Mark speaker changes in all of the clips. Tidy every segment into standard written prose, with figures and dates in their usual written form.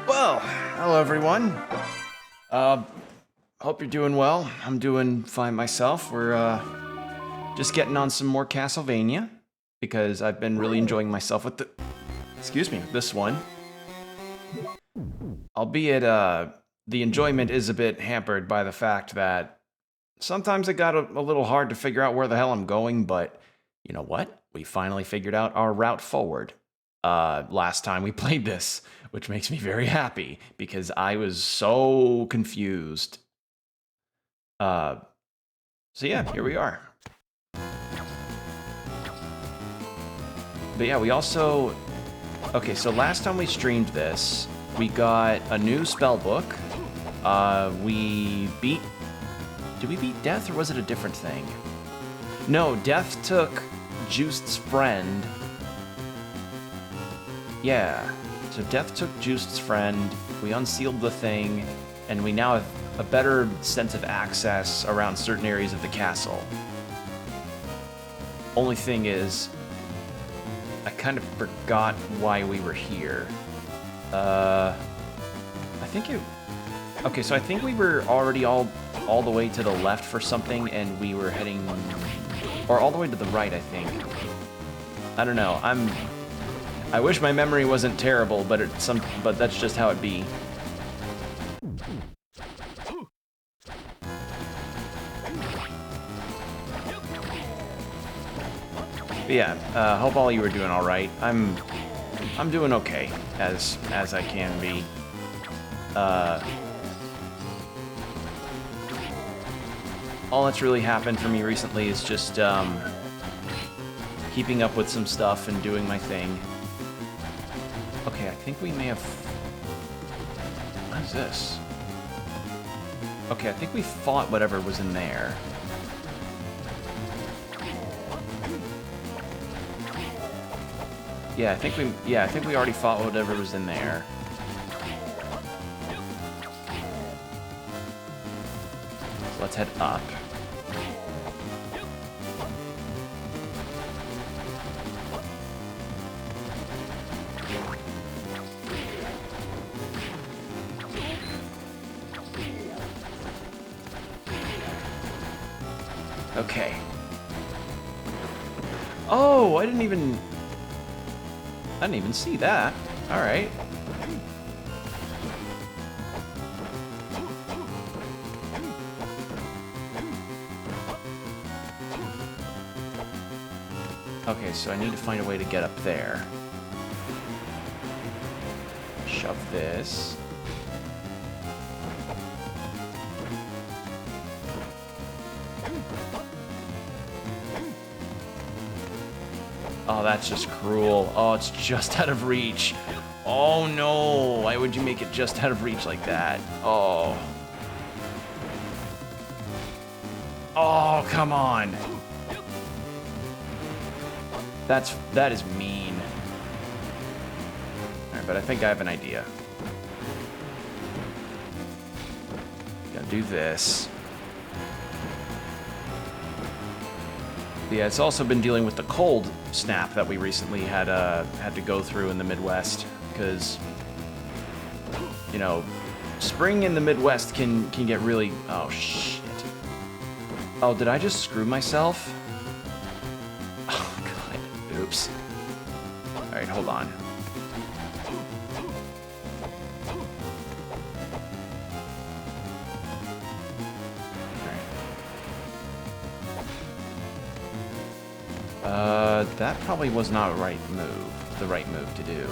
Speaker 1: Well, hello everyone. Hope you're doing well. I'm doing fine myself. We're just getting on some more Castlevania because I've been really enjoying myself with this one. Albeit, the enjoyment is a bit hampered by the fact that sometimes it got a little hard to figure out where the hell I'm going, but you know what? We finally figured out our route forward last time we played this, which makes me very happy because I was so confused. So yeah, here we are. But yeah, we also... Okay, so last time we streamed this, we got a new spell book. We beat... Did we beat Death, or was it a different thing? No, Death took Juiced's friend. Yeah. So Death took Juiced's friend, we unsealed the thing, and we now have a better sense of access around certain areas of the castle. Only thing is, I kind of forgot why we were here. I think it... Okay, so I think we were already all the way to the left for something, and we were heading... Or all the way to the right, I think. I don't know, I wish my memory wasn't terrible, but that's just how it be. But yeah, hope all you were doing all right. I'm doing okay, as I can be. All that's really happened for me recently is just keeping up with some stuff and doing my thing. Okay, I think we may have... What is this? Okay, I think we fought whatever was in there. Yeah, I think we already fought whatever was in there. So let's head up. Okay. Oh, I didn't even see that. All right. Okay, so I need to find a way to get up there. Shove this. Oh, that's just cruel. Oh, it's just out of reach. Oh no, why would you make it just out of reach like that? Oh. Oh, come on. That is mean. Alright, but I think I have an idea. Gotta do this. Yeah, it's also been dealing with the cold snap that we recently had to go through in the Midwest, because, you know, spring in the Midwest can get really... Oh, shit. Oh, did I just screw myself? Oh, God. Oops. Alright, hold on. That probably was not the right move to do.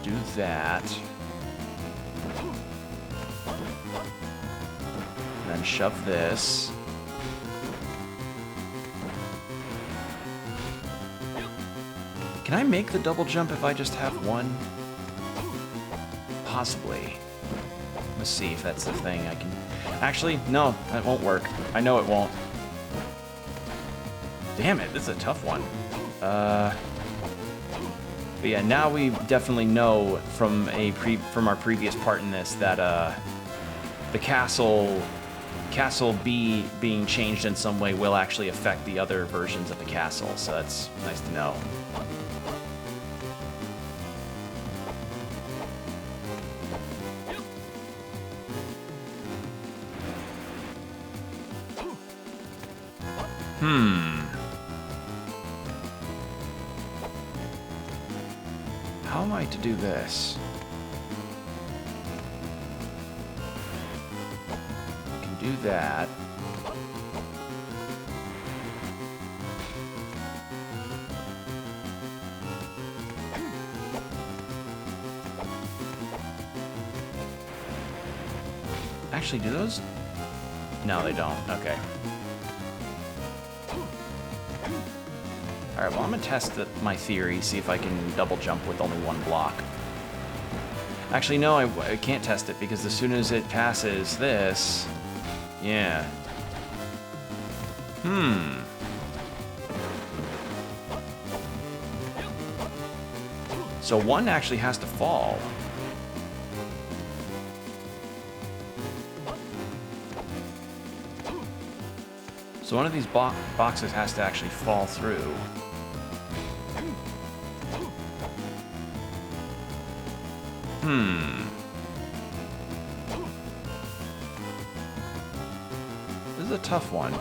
Speaker 1: Do that. And then shove this. Can I make the double jump if I just have one? Possibly. Let's see if that's the thing I can... Actually, no, that won't work. I know it won't. Damn it, this is a tough one. But yeah, now we definitely know from our previous part in this that the Castle B being changed in some way will actually affect the other versions of the castle, so that's nice to know. How am I to do this? I can do that. Actually, do those? No, they don't. Okay. Alright, well, I'm gonna test my theory, see if I can double jump with only one block. Actually, no, I can't test it, because as soon as it passes this... Yeah. So one actually has to fall. So one of these boxes has to actually fall through. This is a tough one.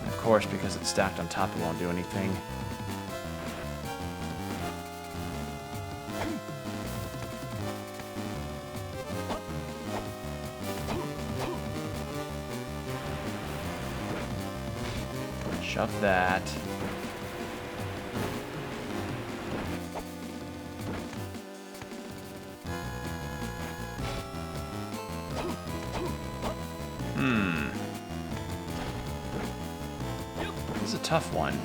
Speaker 1: Of course, because it's stacked on top, it won't do anything. Shove that. This is a tough one.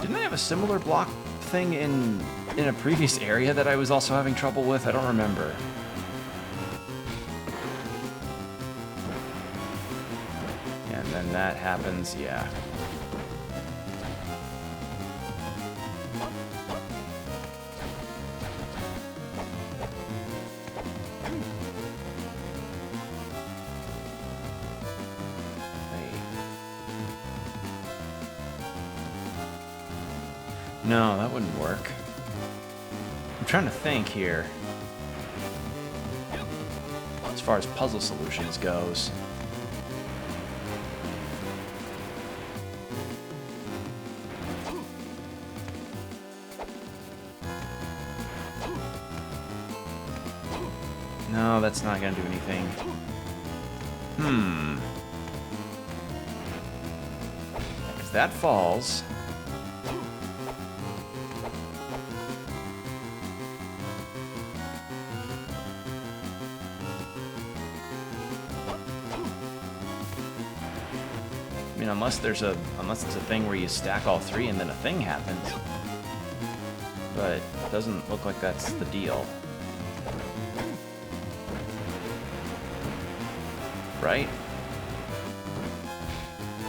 Speaker 1: Didn't I have a similar block thing in a previous area that I was also having trouble with? I don't remember. And then that happens, yeah. No, that wouldn't work. I'm trying to think here. As far as puzzle solutions goes. No, that's not gonna do anything. If that falls... I mean, unless it's a thing where you stack all three and then a thing happens. But it doesn't look like that's the deal. Right?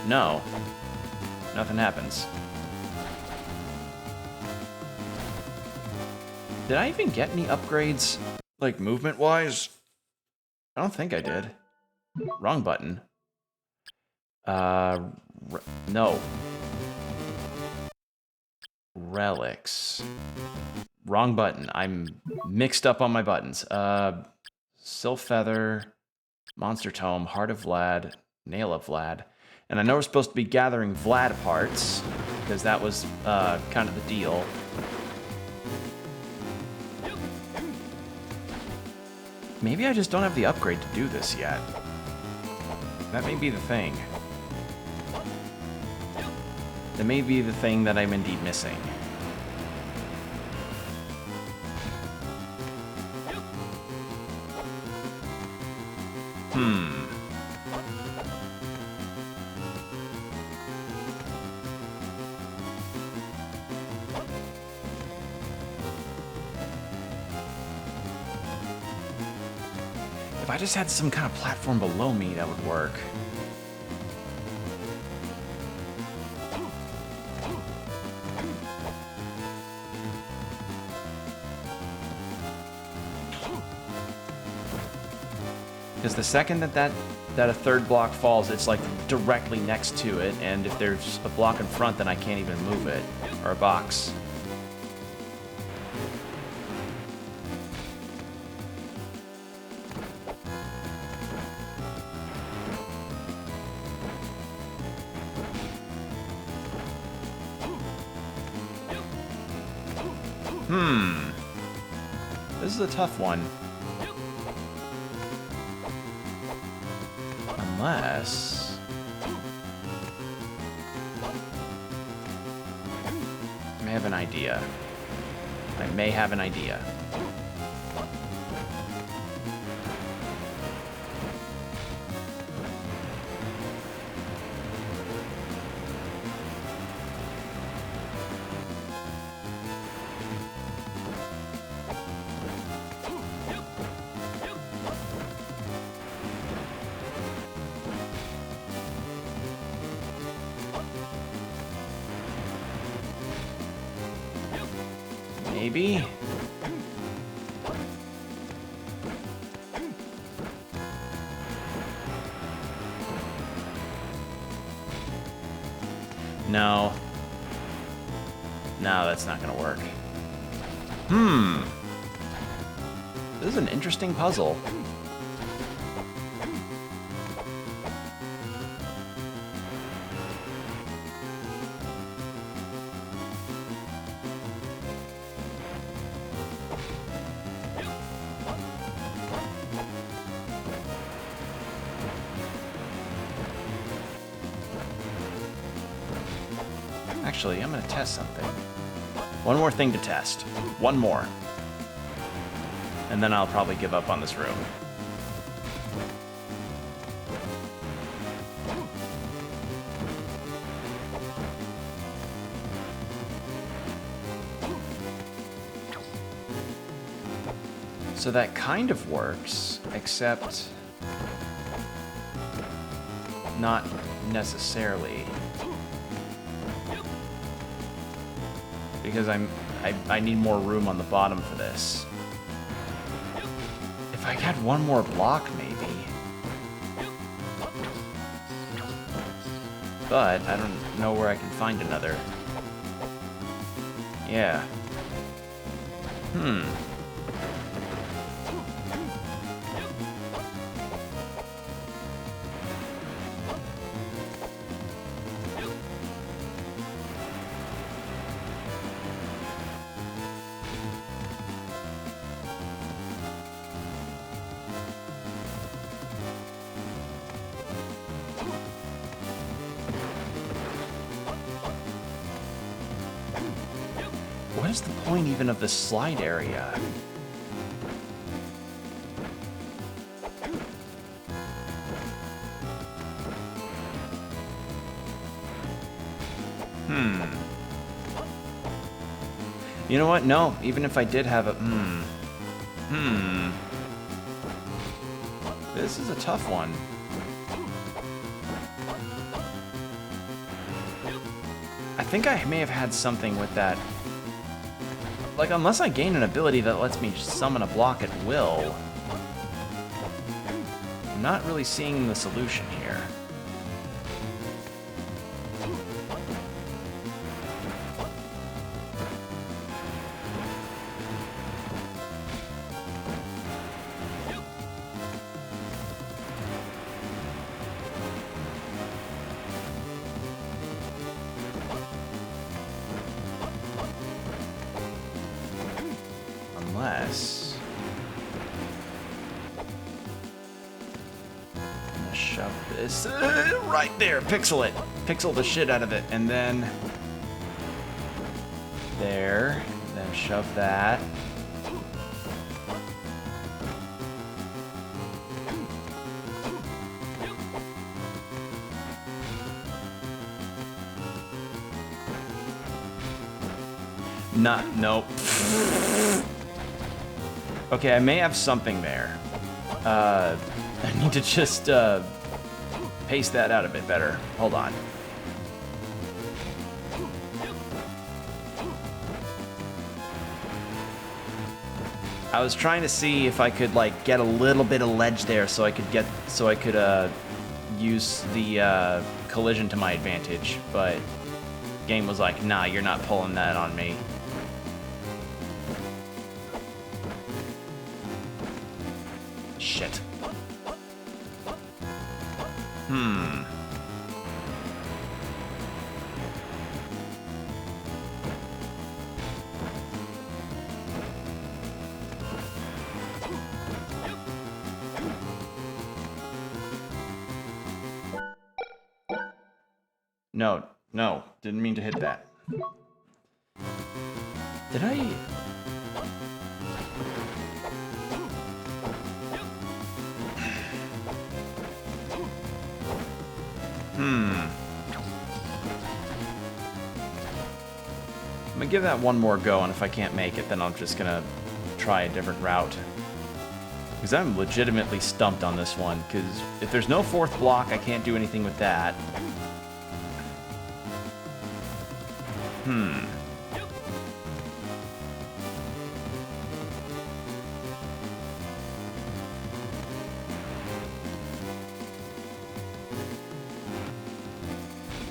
Speaker 1: No. Nothing happens. Did I even get any upgrades, like, movement-wise? I don't think I did. Wrong button. No. Relics. Wrong button. I'm mixed up on my buttons. Sylph Feather, Monster Tome, Heart of Vlad, Nail of Vlad. And I know we're supposed to be gathering Vlad parts, because that was kind of the deal. Maybe I just don't have the upgrade to do this yet. That may be the thing. That may be the thing that I'm indeed missing. If I just had some kind of platform below me, that would work. Because the second that a third block falls, it's like directly next to it, and if there's a block in front, then I can't even move it. Or a box. This is a tough one. Unless... I may have an idea. I may have an idea. Maybe? No. No, that's not gonna work. This is an interesting puzzle. Actually, I'm going to test something. One more thing to test. One more. And then I'll probably give up on this room. So that kind of works, except not necessarily. Because I need more room on the bottom for this. If I had one more block, maybe. But I don't know where I can find another. Yeah. What is the point even of this slide area? You know what? No, even if I did have a... This is a tough one. I think I may have had something with that. Like, unless I gain an ability that lets me summon a block at will, I'm not really seeing the solution here. Unless... I'm gonna shove this right there, pixel it. Pixel the shit out of it, and then... There, and then shove that. Nope. Okay, I may have something there. I need to just pace that out a bit better. Hold on. I was trying to see if I could like get a little bit of ledge there so I could use the collision to my advantage, but game was like, nah, you're not pulling that on me. Shit. No, didn't mean to hit that. Did I? I'm gonna give that one more go, and if I can't make it, then I'm just gonna try a different route. Because I'm legitimately stumped on this one, because if there's no fourth block, I can't do anything with that.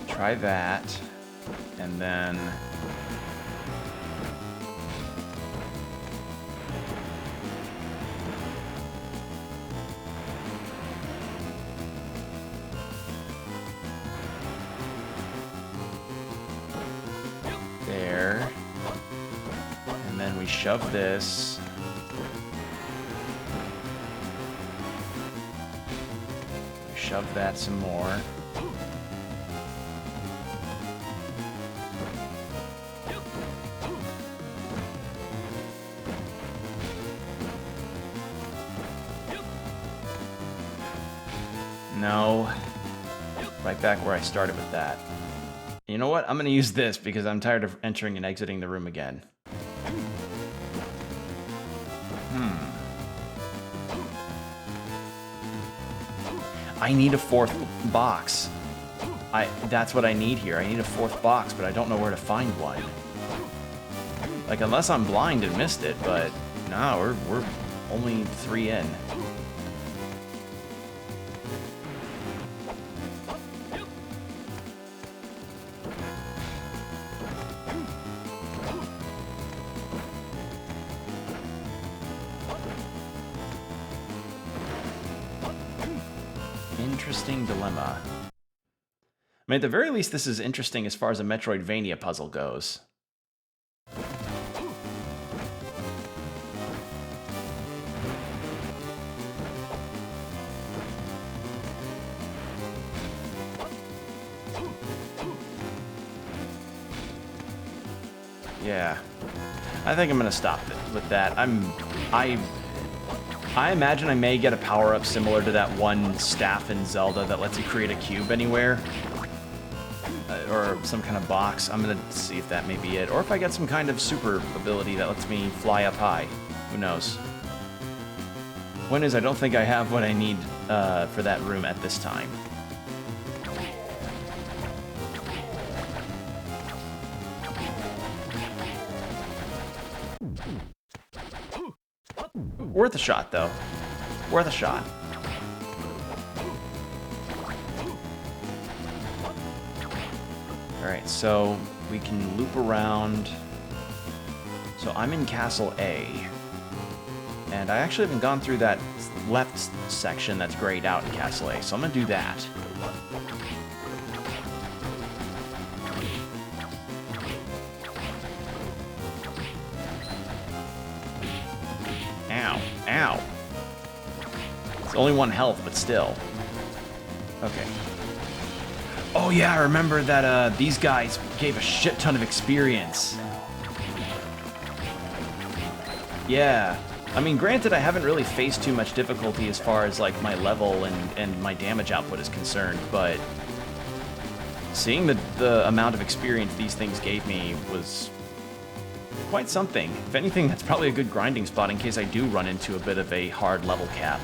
Speaker 1: Try that, and then... there. And then we shove this. Shove that some more. No. Right back where I started with that. You know what? I'm going to use this because I'm tired of entering and exiting the room again. I need a fourth box. That's what I need here. I need a fourth box, but I don't know where to find one. Like, unless I'm blind and missed it, but no, we're only 3 in. Interesting dilemma. I mean, at the very least, this is interesting as far as a Metroidvania puzzle goes. Yeah. I think I'm gonna stop with that. I imagine I may get a power-up similar to that one staff in Zelda that lets you create a cube anywhere. Or some kind of box. I'm gonna see if that may be it. Or if I get some kind of super ability that lets me fly up high. Who knows? Point is, I don't think I have what I need for that room at this time. Worth a shot, though. Worth a shot. Alright, so we can loop around. So I'm in Castle A. And I actually haven't gone through that left section that's grayed out in Castle A, so I'm gonna do that. Ow. Ow. It's only 1 health, but still. Okay. Oh yeah, I remember that these guys gave a shit ton of experience. Yeah. I mean, granted, I haven't really faced too much difficulty as far as, like, my level and my damage output is concerned, but seeing the amount of experience these things gave me was quite something. If anything, that's probably a good grinding spot in case I do run into a bit of a hard level cap.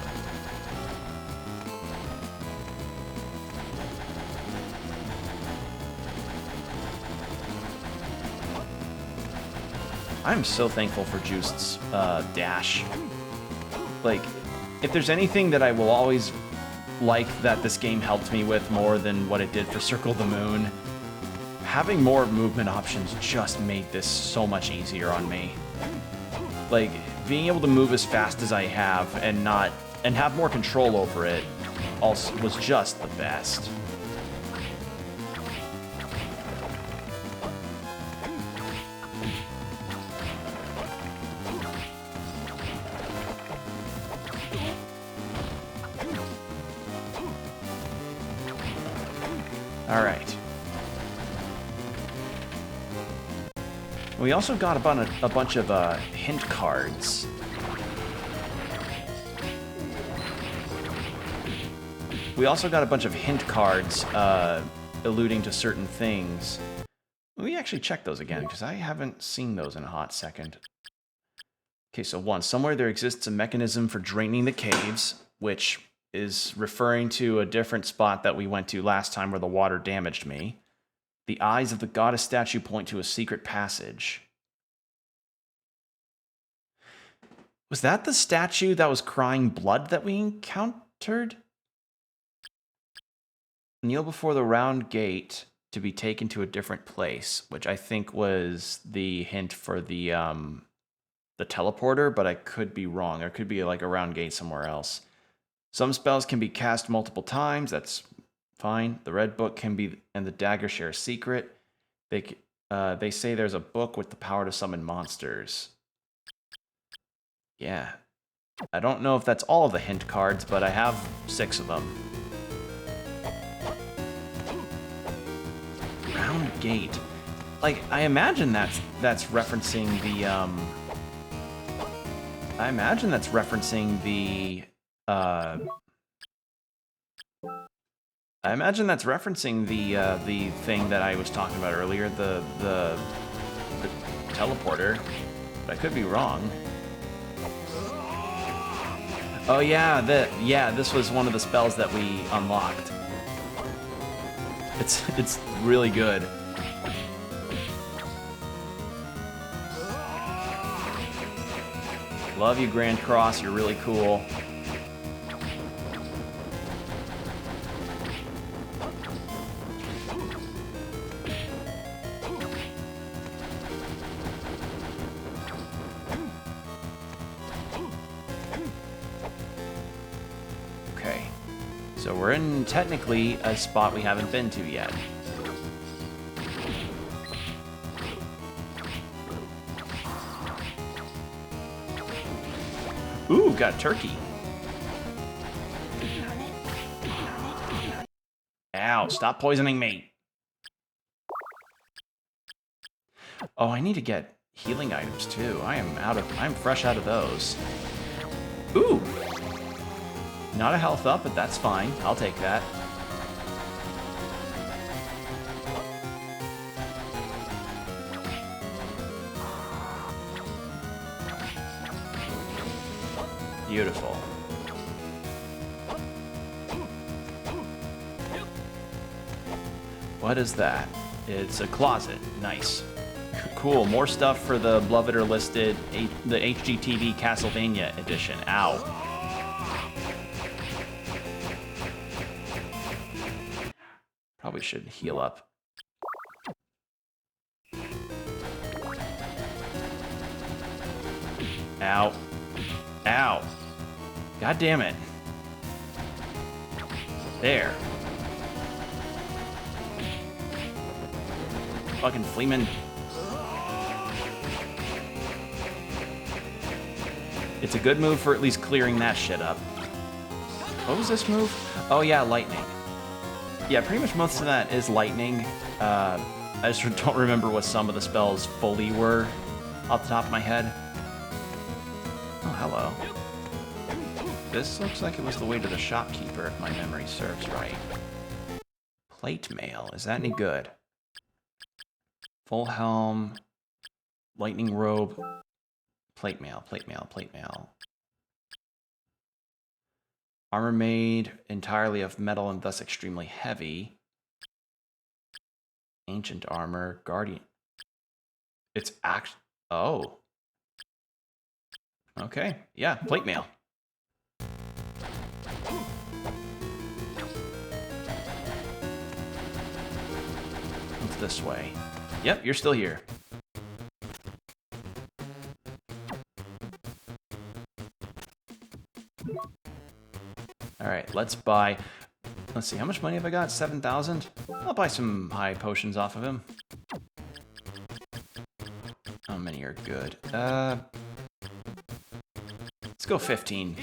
Speaker 1: I'm so thankful for Juiced's dash. Like, if there's anything that I will always like that this game helped me with more than what it did for Circle the Moon, having more movement options just made this so much easier on me. Like, being able to move as fast as I have and have more control over it also was just the best. Alright. We also got a bunch of hint cards. Alluding to certain things. Let me actually check those again, because I haven't seen those in a hot second. Okay, so 1. Somewhere there exists a mechanism for draining the caves, which is referring to a different spot that we went to last time where the water damaged me. The eyes of the goddess statue point to a secret passage. Was that the statue that was crying blood that we encountered? Kneel before the round gate to be taken to a different place, which I think was the hint for the teleporter, but I could be wrong. There could be like a round gate somewhere else. Some spells can be cast multiple times. That's fine. The red book can be, and the dagger share a secret. They say there's a book with the power to summon monsters. Yeah. I don't know if that's all of the hint cards, but I have 6 of them. Round gate. Like, I imagine that's referencing the the thing that I was talking about earlier, the teleporter, but I could be wrong. Oh yeah, this was one of the spells that we unlocked. It's really good. Love you, Grand Cross. You're really cool. Okay. So we're in technically a spot we haven't been to yet. Ooh, got a turkey. Ow, stop poisoning me. Oh, I need to get healing items too. I'm fresh out of those. Ooh. Not a health up, but that's fine. I'll take that. Beautiful. What is that? It's a closet. Nice. Cool. More stuff for the Beloved or Listed, the HGTV Castlevania edition. Ow. Probably should heal up. Ow. Ow. God damn it. There. Fucking Fleeman. It's a good move for at least clearing that shit up. What was this move? Oh yeah, lightning. Yeah, pretty much most of that is lightning. I just don't remember what some of the spells fully were off the top of my head. hello. This looks like it was the way to the shopkeeper, if my memory serves right. Plate mail. Is that any good? Full helm. Lightning robe. Plate mail, plate mail, plate mail. Armor made entirely of metal and thus extremely heavy. Ancient armor. Guardian. It's oh. Okay. Yeah, plate mail. What's this way? Yep, you're still here. Alright, let's buy... Let's see, how much money have I got? 7,000? I'll buy some high potions off of him. How many are good? Let's go 15.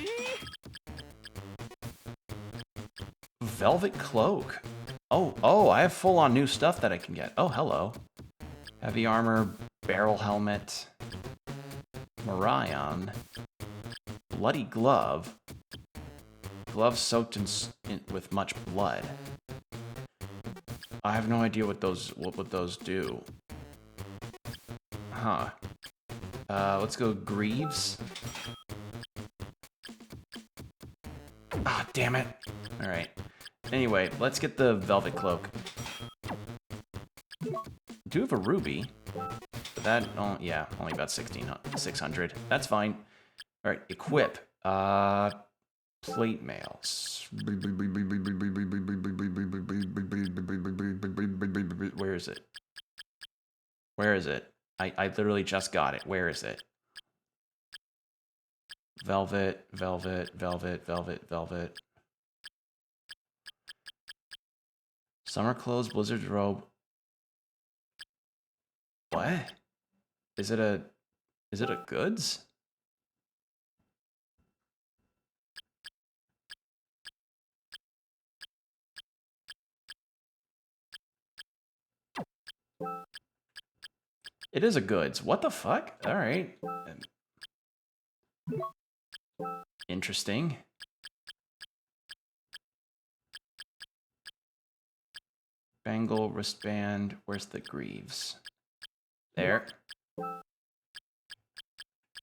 Speaker 1: Velvet cloak. Oh, I have full-on new stuff that I can get. Oh, hello. Heavy armor, barrel helmet, Morion, bloody glove. Gloves soaked with much blood. I have no idea what would those do. Huh. Let's go Greaves. Ah, damn it. Alright. Anyway, let's get the velvet cloak. I do have a ruby. But that, oh, yeah, only about 600. That's fine. Alright, equip. Plate mails. Where is it? Where is it? I literally just got it. Where is it? Velvet, velvet, velvet, velvet, velvet. Summer clothes, blizzard robe. What? Is it a goods? It is a goods. What the fuck? All right. Interesting. Bangle, wristband. Where's the greaves? There. Do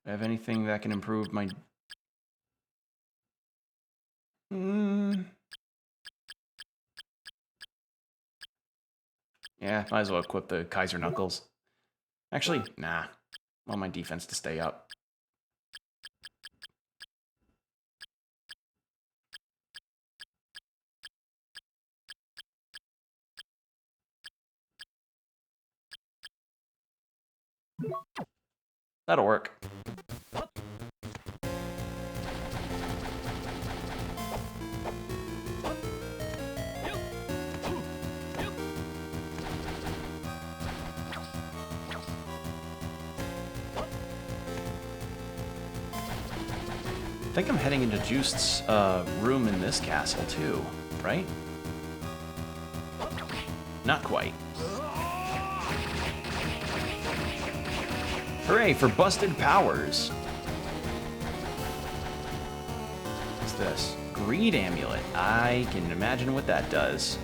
Speaker 1: I have anything that can improve my... Yeah, might as well equip the Kaiser Knuckles. Actually, nah. I want my defense to stay up. That'll work. I think I'm heading into Juiced's room in this castle too, right? Not quite. Hooray for busted powers! What's this? Greed amulet. I can imagine what that does.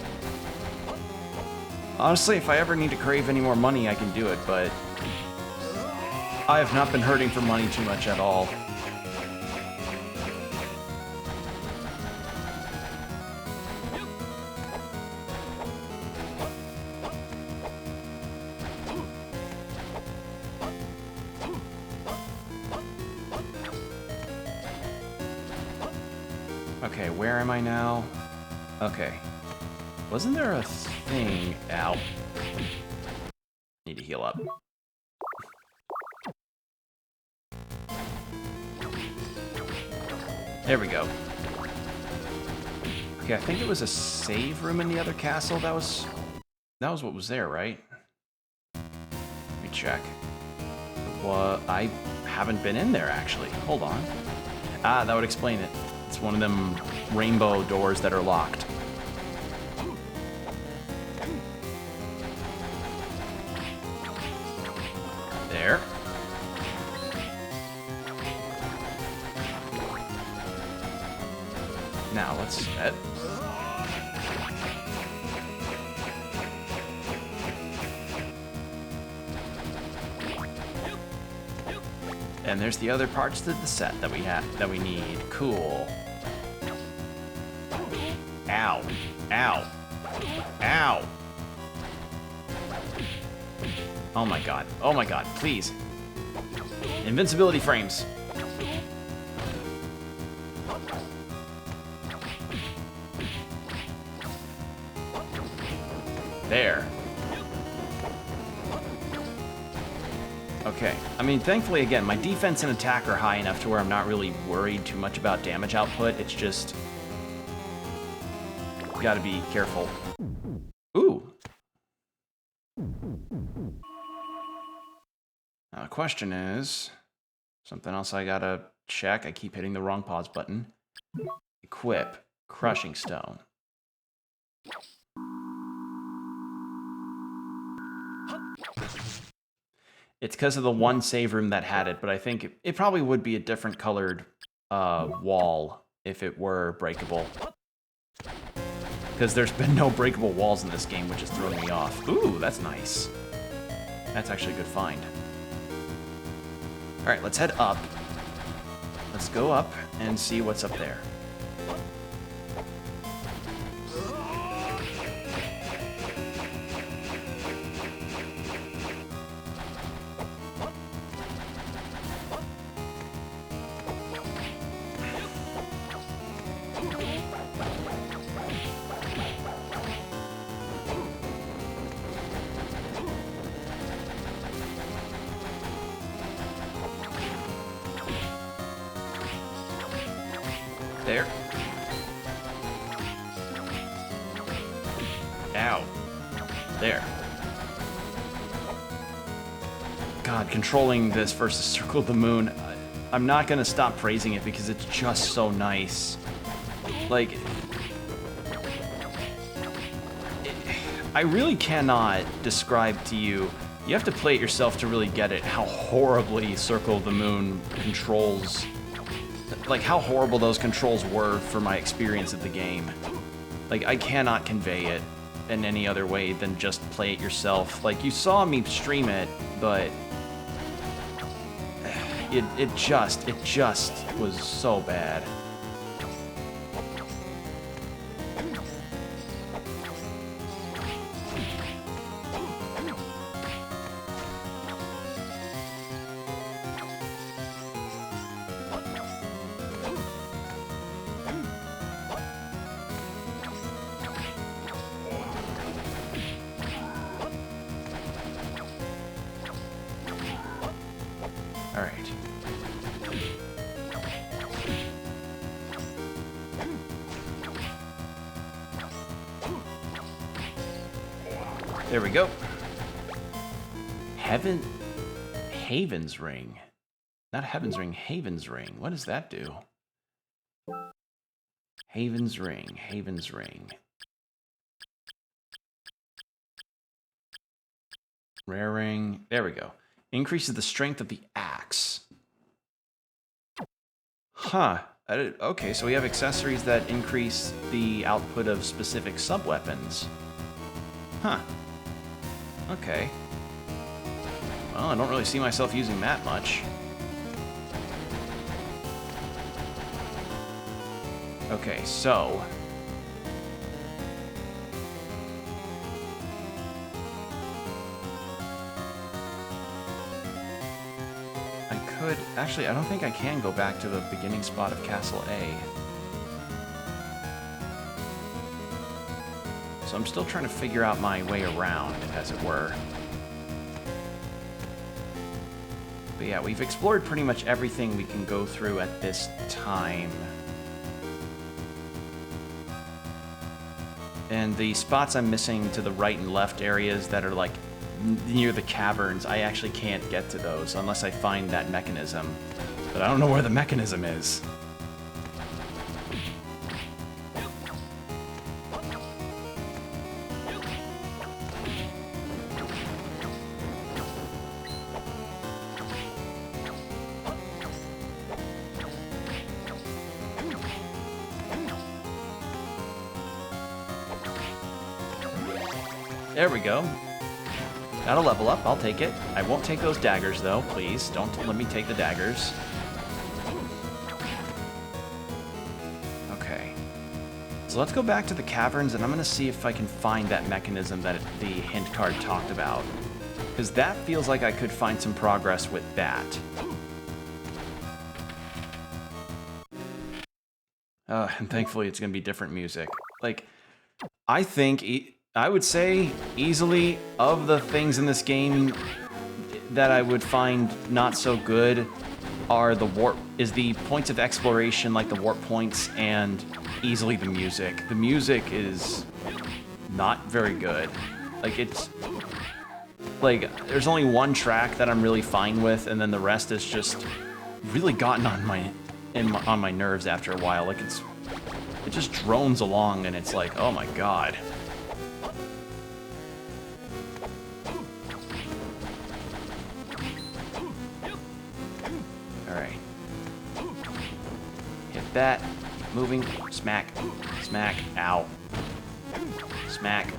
Speaker 1: Honestly, if I ever need to crave any more money, I can do it, but I have not been hurting for money too much at all. Okay, where am I now? Okay. Wasn't there a thing... Ow. Need to heal up. There we go. Okay, I think it was a save room in the other castle. That was what was there, right? Let me check. Well, I haven't been in there, actually. Hold on. Ah, that would explain it. It's one of them rainbow doors that are locked. There. let's set. And there's the other parts to the set that we need. Cool. Ow. Ow. Ow. Oh my god. Oh my god. Please. Invincibility frames. There. Okay. I mean, thankfully, again, my defense and attack are high enough to where I'm not really worried too much about damage output. It's just... gotta be careful. Ooh. Now, the question is... something else I gotta check. I keep hitting the wrong pause button. Equip. Crushing Stone. It's because of the one save room that had it, but I think it probably would be a different colored wall if it were breakable. Because there's been no breakable walls in this game, which is throwing me off. Ooh, that's nice. That's actually a good find. Alright, let's head up. Let's go up and see what's up there. There. Ow. There. God, controlling this versus Circle of the Moon, I'm not gonna stop praising it because it's just so nice. Like, I really cannot describe to you. You have to play it yourself to really get it, how horribly Circle of the Moon controls. Like, how horrible those controls were for my experience of the game. Like, I cannot convey it in any other way than just play it yourself. Like, you saw me stream it, but it just was so bad. There we go. Haven's Ring. Not Heaven's Ring, Haven's Ring. What does that do? Haven's Ring, Haven's Ring. Rare ring. There we go. Increases the strength of the axe. Huh. Okay, so we have accessories that increase the output of specific sub-weapons. Huh. Okay. Well, I don't really see myself using that much. Okay, so... I could... Actually, I don't think I can go back to the beginning spot of Castle A. So I'm still trying to figure out my way around, as it were. But yeah, we've explored pretty much everything we can go through at this time. And the spots I'm missing to the right and left areas that are like near the caverns, I actually can't get to those unless I find that mechanism. But I don't know where the mechanism is. There we go. Got a level up. I'll take it. I won't take those daggers, though. Please, don't let me take the daggers. Okay. So let's go back to the caverns, and I'm going to see if I can find that mechanism that the hint card talked about. Because that feels like I could find some progress with that. And thankfully it's going to be different music. Like, I think, I would say, easily, of the things in this game that I would find not so good are the points of exploration, like the warp points, and easily the music. The music is not very good. Like, it's... Like, there's only one track that I'm really fine with, and then the rest is just really gotten on my nerves after a while. Like, it just drones along, and it's like, oh my god. Alright. Hit that. Keep moving. Smack. Smack. Ow. Smack.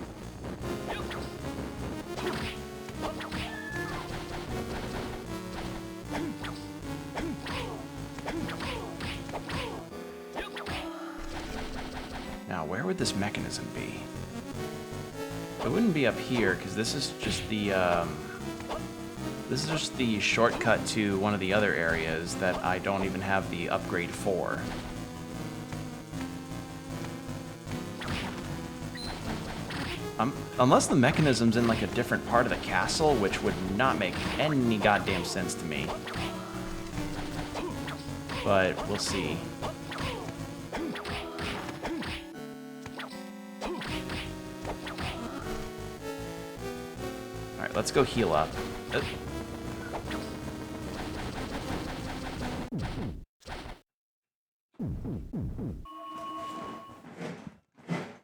Speaker 1: Now, where would this mechanism be? It wouldn't be up here, because this is just the shortcut to one of the other areas that I don't even have the upgrade for. Unless the mechanism's in like a different part of the castle, which would not make any goddamn sense to me. But we'll see. Alright, let's go heal up.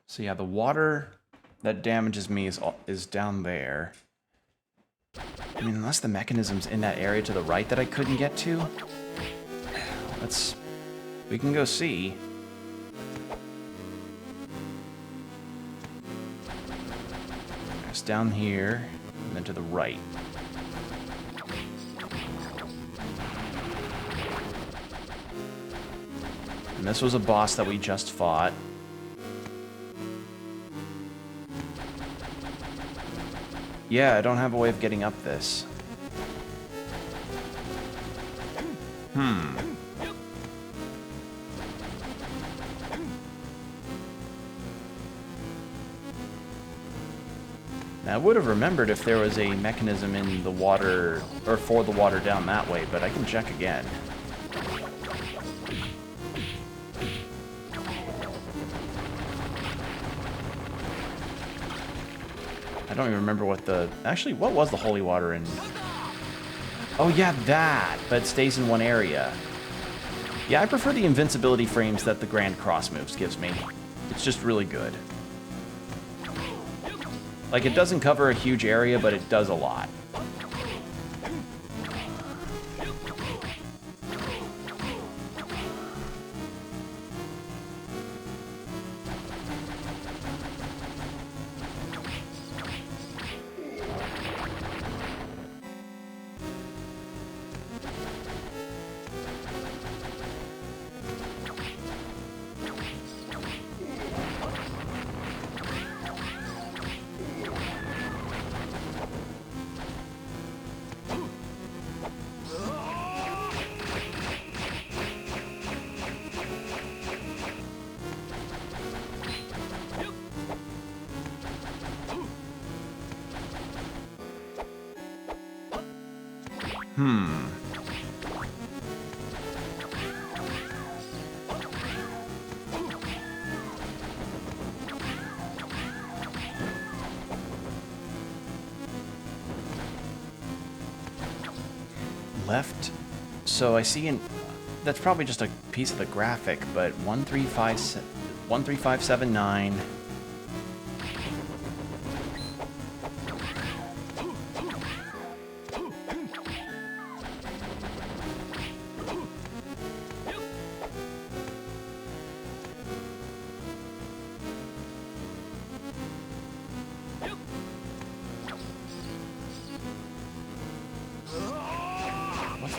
Speaker 1: So yeah, the water that damages me is down there. I mean, unless the mechanism's in that area to the right that I couldn't get to. We can go see. It's down here, and then to the right. And this was a boss that we just fought. Yeah, I don't have a way of getting up this. Now, I would have remembered if there was a mechanism in the water, or for the water down that way, but I can check again. I don't even remember what actually, what was the holy water in? Oh yeah, that, but it stays in one area. Yeah, I prefer the invincibility frames that the Grand Cross moves gives me. It's just really good. Like, it doesn't cover a huge area, but it does a lot. Left, so I see that's probably just a piece of the graphic, but 13579.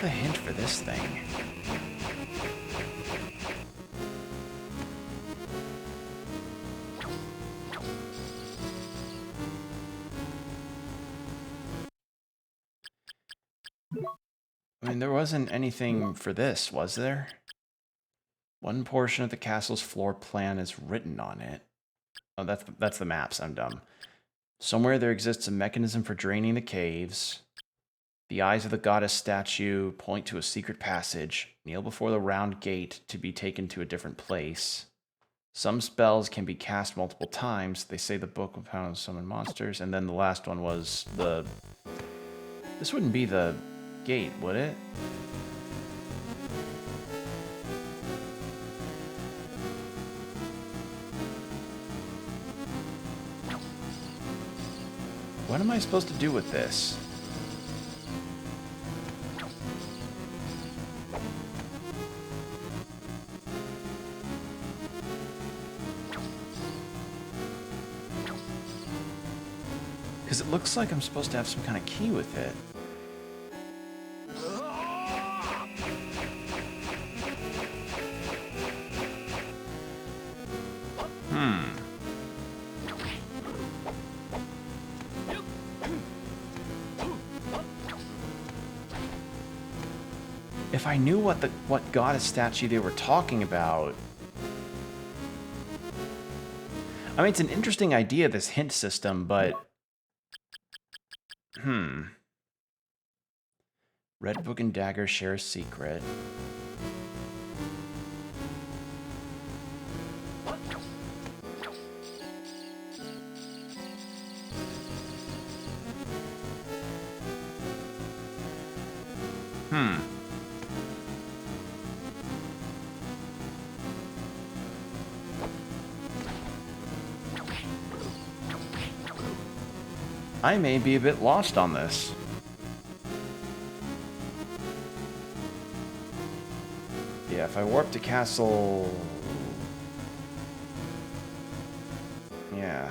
Speaker 1: the hint for this thing? I mean, there wasn't anything for this, was there? One portion of the castle's floor plan is written on it. Oh, that's the maps. I'm dumb. Somewhere there exists a mechanism for draining the caves. The eyes of the goddess statue point to a secret passage. Kneel before the round gate to be taken to a different place. Some spells can be cast multiple times. They say the book will power summon monsters. And then the last one was the... This wouldn't be the gate, would it? What am I supposed to do with this? Because it looks like I'm supposed to have some kind of key with it. If I knew what goddess statue they were talking about... I mean, it's an interesting idea, this hint system, but... Red Book and Dagger share a secret. I may be a bit lost on this. Yeah, if I warp to castle... Yeah.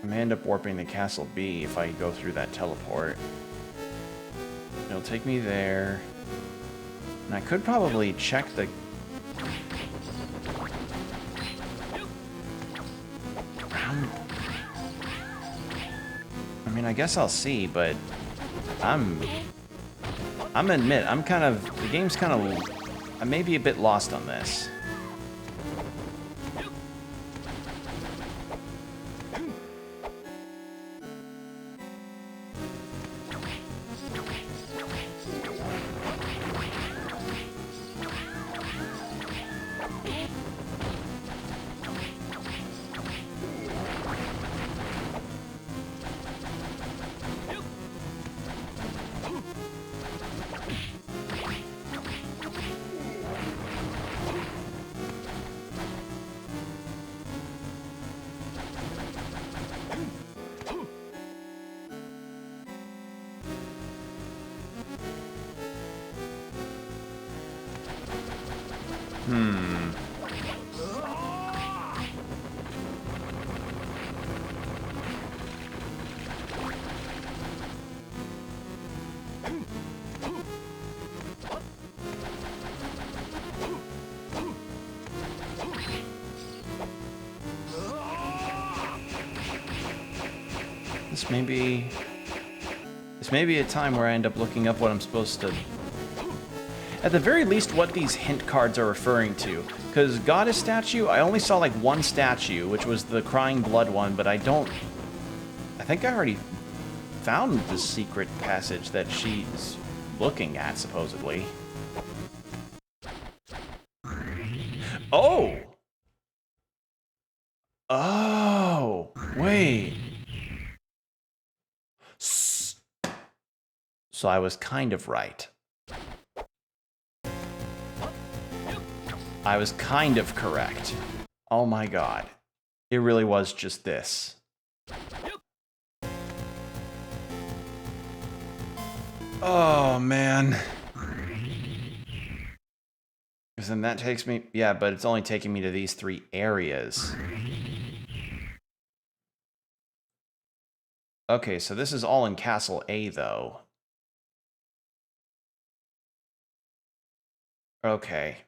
Speaker 1: I may end up warping to castle B if I go through that teleport. It'll take me there. And I could probably check the... I mean, I guess I'll see, but I'm gonna admit, the game's kind of, I may be a bit lost on this. This may be a time where I end up looking up what I'm supposed to... At the very least, what these hint cards are referring to. Because goddess statue, I only saw like one statue, which was the crying blood one, but I think I already found the secret passage that she's looking at, supposedly. Oh! Oh! Wait. So I was kind of right. I was kind of correct. Oh my god. It really was just this. Oh man. Because then that takes me... Yeah, but it's only taking me to these 3 areas. Okay, so this is all in Castle A, though. Okay.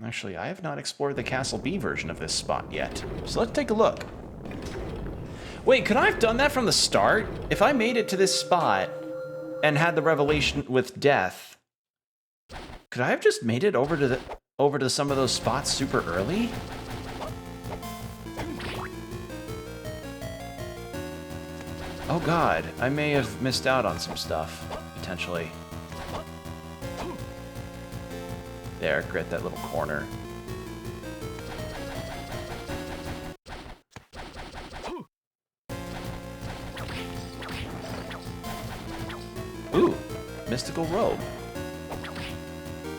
Speaker 1: Actually, I have not explored the Castle B version of this spot yet. So let's take a look. Wait, could I have done that from the start? If I made it to this spot and had the revelation with death, could I have just made it over to some of those spots super early? Oh god, I may have missed out on some stuff, potentially. There, grit that little corner. Ooh, mystical robe.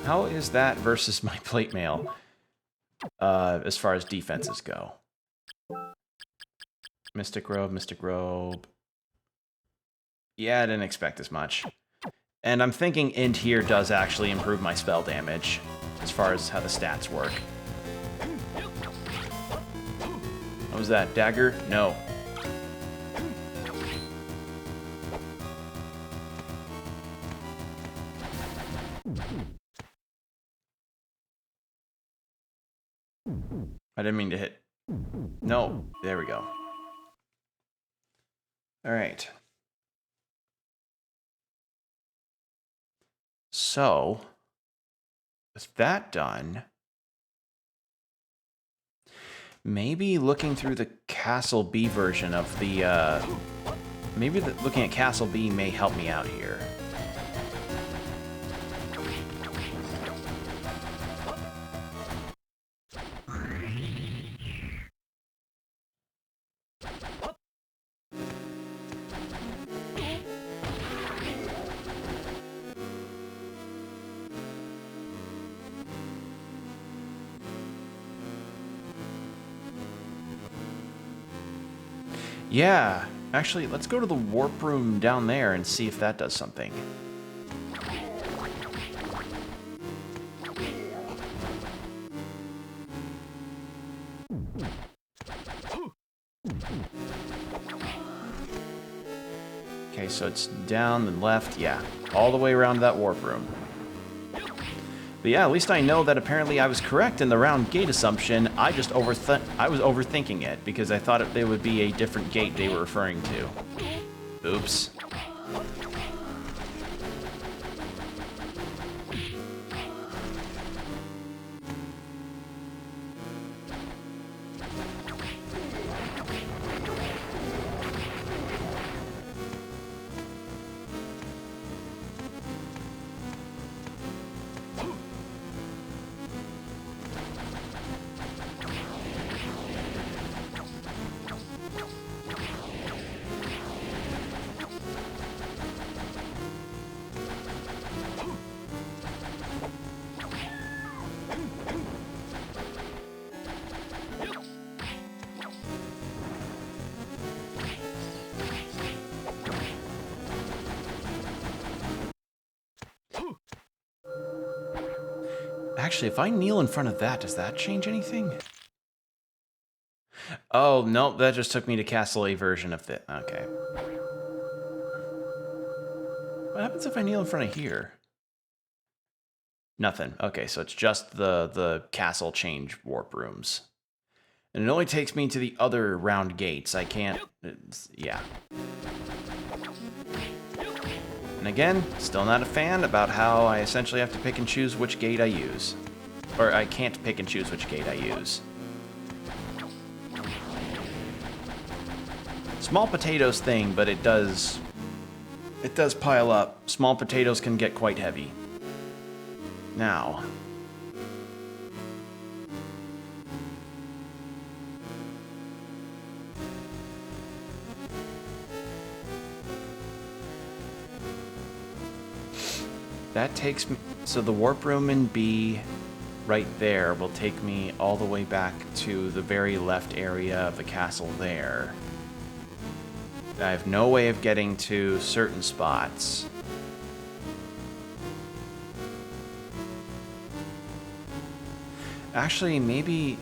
Speaker 1: How is that versus my plate mail, as far as defenses go? Mystic robe, mystic robe. Yeah, I didn't expect as much. And I'm thinking Int here does actually improve my spell damage, as far as how the stats work. What was that, dagger? No. I didn't mean to hit. No, there we go. All right. So, with that done, maybe looking through the Castle B version of the, looking at Castle B may help me out here. Yeah, actually, let's go to the warp room down there and see if that does something. Okay, so it's down and left, yeah, all the way around that warp room. But yeah, at least I know that apparently I was correct in the round gate assumption. I was overthinking it because I thought it would be a different gate they were referring to. Oops. Actually, if I kneel in front of that, does that change anything? Oh, nope, that just took me to Castle A version of it. Okay. What happens if I kneel in front of here? Nothing. Okay, so it's just the castle change warp rooms. And it only takes me to the other round gates. I can't... yeah. And again, still not a fan about how I essentially have to pick and choose which gate I use. Or I can't pick and choose which gate I use. Small potatoes thing, but it does pile up. Small potatoes can get quite heavy. Now... that takes me... so the warp room in B right there will take me all the way back to the very left area of the castle there. I have no way of getting to certain spots. Actually, maybe...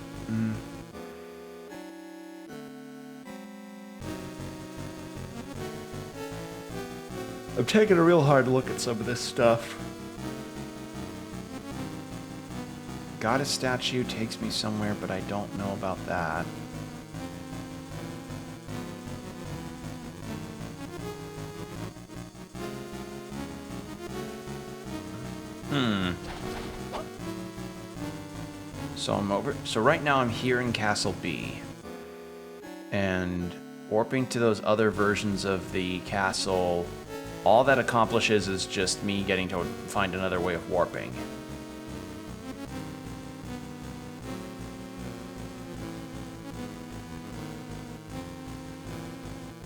Speaker 1: I'm taking a real hard look at some of this stuff. Goddess statue takes me somewhere, but I don't know about that. So right now I'm here in Castle B. And warping to those other versions of the castle, all that accomplishes is just me getting to find another way of warping.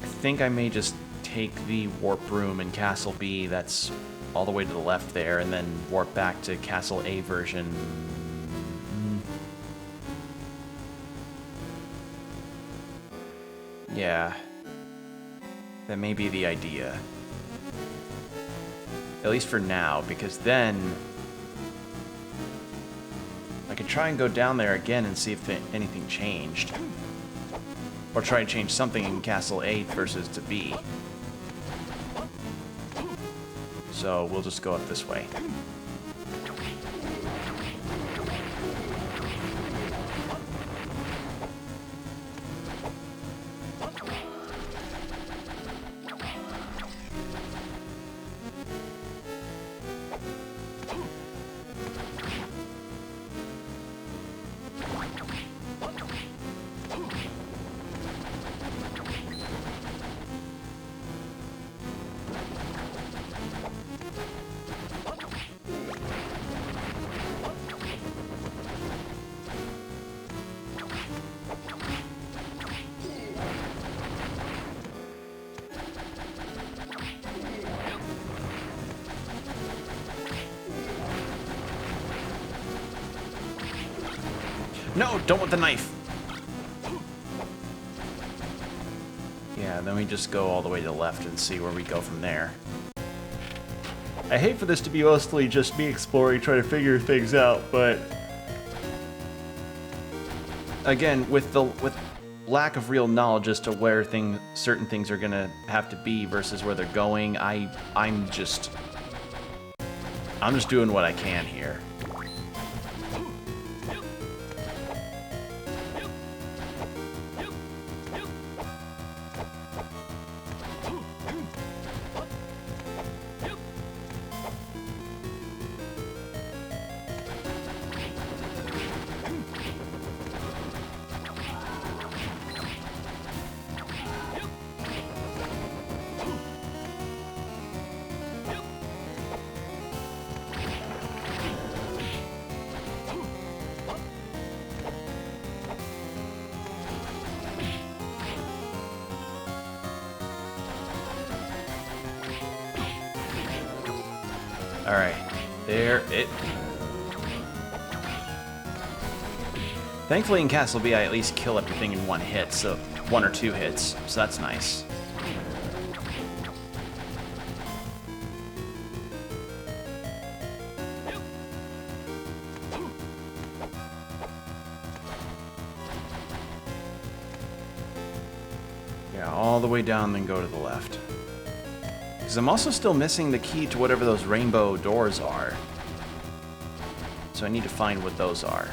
Speaker 1: I think I may just take the warp room in Castle B that's all the way to the left there, and then warp back to Castle A version. Yeah, that may be the idea. At least for now, because then I could try and go down there again and see if anything changed. Or try and change something in Castle A versus to B. So we'll just go up this way. No, don't want the knife. Yeah, then we just go all the way to the left and see where we go from there. I hate for this to be mostly just me exploring, trying to figure things out, but again, with lack of real knowledge as to where certain things are gonna have to be versus where they're going, I'm just doing what I can here. Alright, there it... Thankfully in Castle B I at least kill everything in one hit, so 1 or 2 hits, so that's nice. Yeah, all the way down, then go to the left. Because I'm also still missing the key to whatever those rainbow doors are. So I need to find what those are.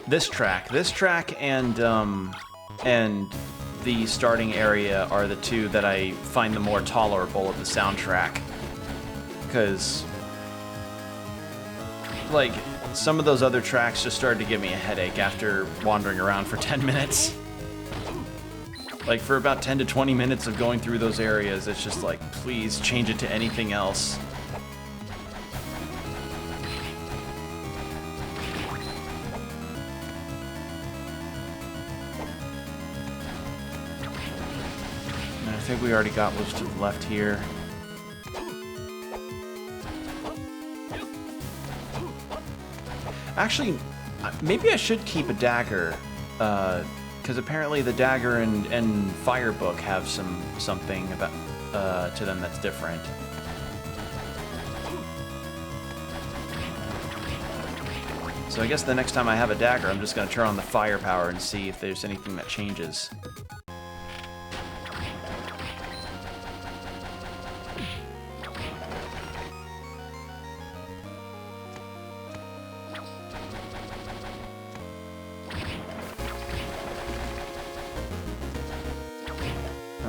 Speaker 1: This track and the starting area are the two that I find the more tolerable of the soundtrack. Because, like, some of those other tracks just started to give me a headache after wandering around for 10 minutes. Like, for about 10 to 20 minutes of going through those areas, it's just like, please change it to anything else. I think we already got what's to the left here. Actually, maybe I should keep a dagger Because apparently the dagger and fire book have something about to them that's different. So I guess the next time I have a dagger, I'm just going to turn on the firepower and see if there's anything that changes.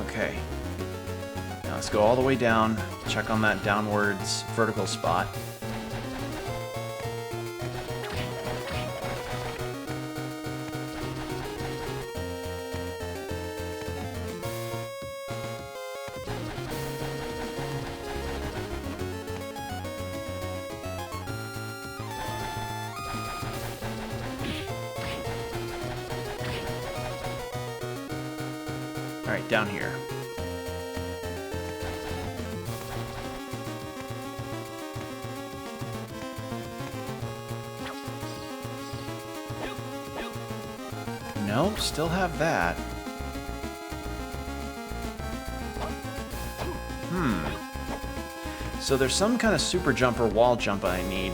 Speaker 1: Okay. Now let's go all the way down, check on that downwards vertical spot. Alright, down here. No, still have that. So there's some kind of super jump or wall jump I need.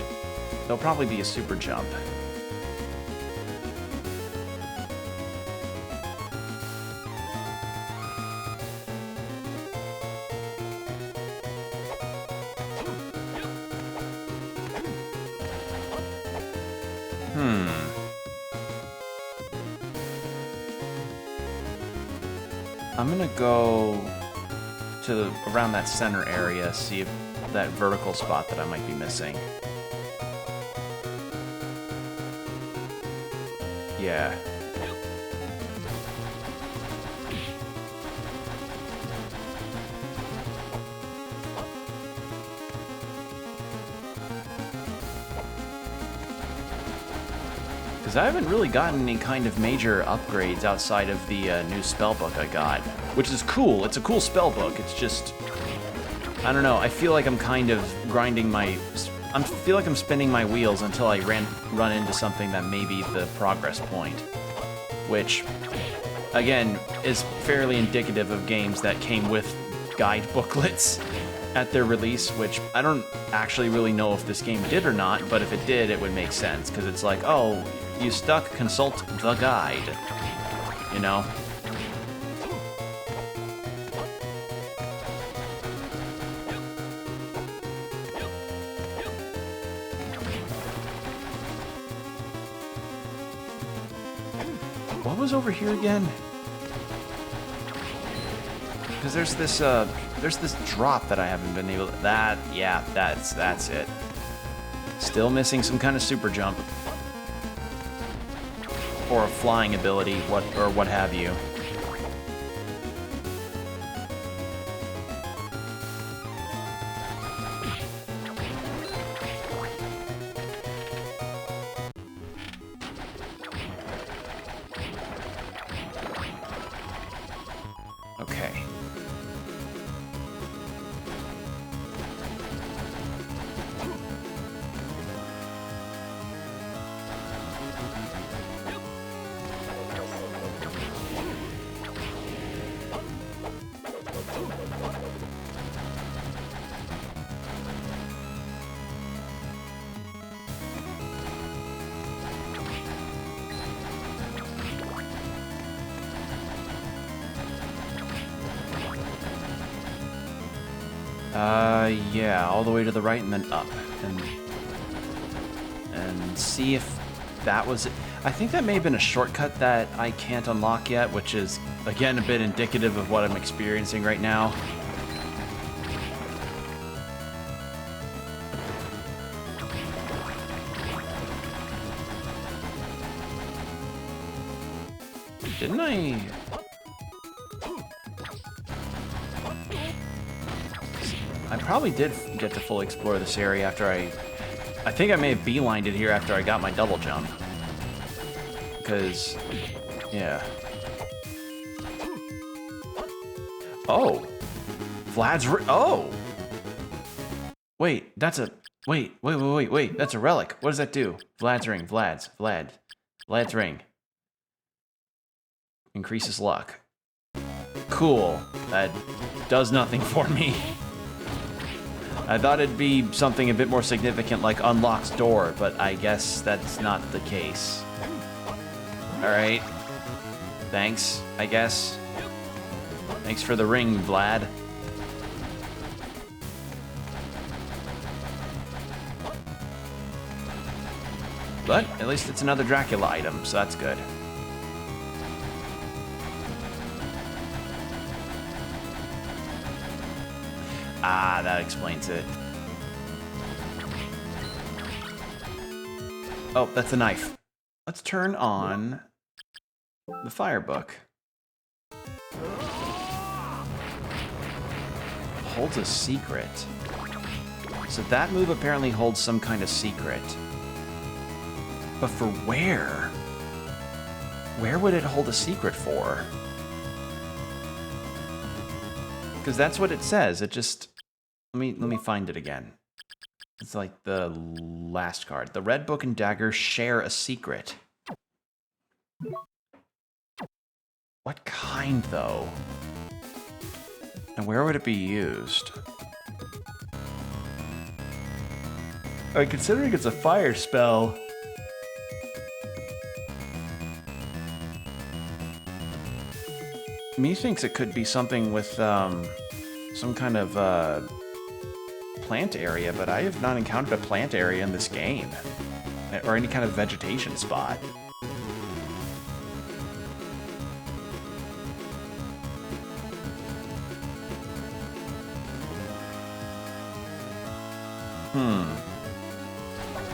Speaker 1: There'll probably be a super jump. I'm gonna go to around that center area, see if that vertical spot that I might be missing. Yeah. Because I haven't really gotten any kind of major upgrades outside of the new spellbook I got, which is cool. It's a cool spellbook. It's just, I don't know. I feel like I'm kind of grinding I feel like I'm spinning my wheels until I run into something that may be the progress point, which, again, is fairly indicative of games that came with guide booklets at their release, which I don't actually really know if this game did or not, but if it did, it would make sense, because it's like, oh, you stuck, consult the guide, you know? What was over here again? Because there's this drop that I haven't been able to, that's it. Still missing some kind of super jump. Or a flying ability, what have you. Okay. Yeah, all the way to the right and then up. And see if that was it. I think that may have been a shortcut that I can't unlock yet, which is, again, a bit indicative of what I'm experiencing right now. Didn't I... I probably did get to fully explore this area after I think I may have beelined it here after I got my double jump. Because, yeah. Oh! Oh! Wait, that's a... Wait, that's a relic. What does that do? Vlad's ring, Vlad's ring. Increases luck. Cool. That does nothing for me. I thought it'd be something a bit more significant like unlocks door, but I guess that's not the case. Alright. Thanks, I guess. Thanks for the ring, Vlad. But at least it's another Dracula item, so that's good. Ah, that explains it. Oh, that's a knife. Let's turn on the fire book. Holds a secret. So that move apparently holds some kind of secret. But for where? Where would it hold a secret for? Because that's what it says. It just... Let me find it again. It's like the last card. The red book and dagger share a secret. What kind, though? And where would it be used? Considering it's a fire spell... Me thinks it could be something with some kind of plant area, but I have not encountered a plant area in this game, or any kind of vegetation spot.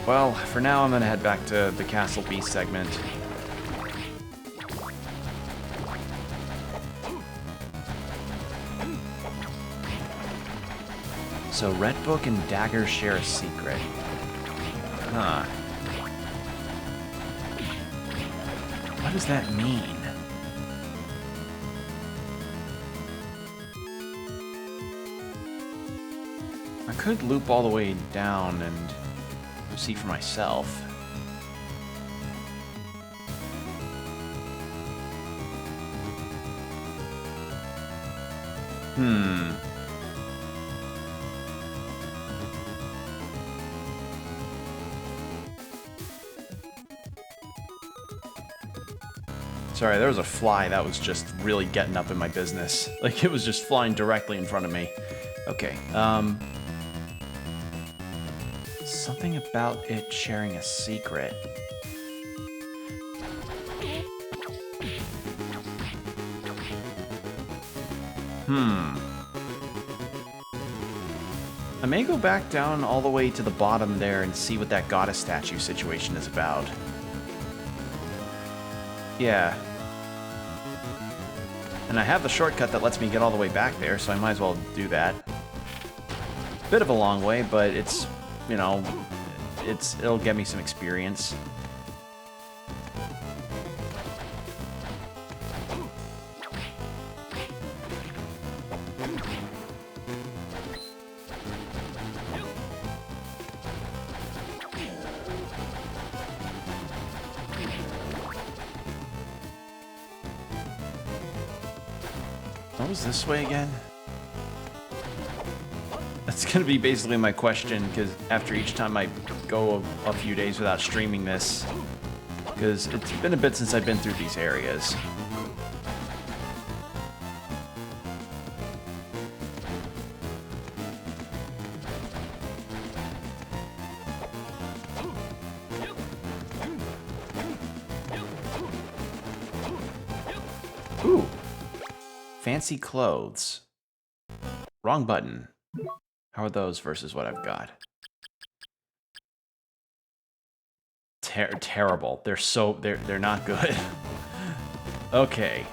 Speaker 1: Well, for now I'm gonna head back to the Castle Beast segment. So red book and dagger share a secret. Huh. What does that mean? I could loop all the way down and see for myself. Sorry, there was a fly that was just really getting up in my business. Like, it was just flying directly in front of me. Okay, something about it sharing a secret. I may go back down all the way to the bottom there and see what that goddess statue situation is about. Yeah. And I have the shortcut that lets me get all the way back there, so I might as well do that. Bit of a long way, but it's, you know, it'll get me some experience. What was this way again? That's gonna be basically my question, because after each time I go a few days without streaming this, because it's been a bit since I've been through these areas. Ooh. Fancy clothes. Wrong button. How are those versus what I've got? Terrible. They're not good. Okay.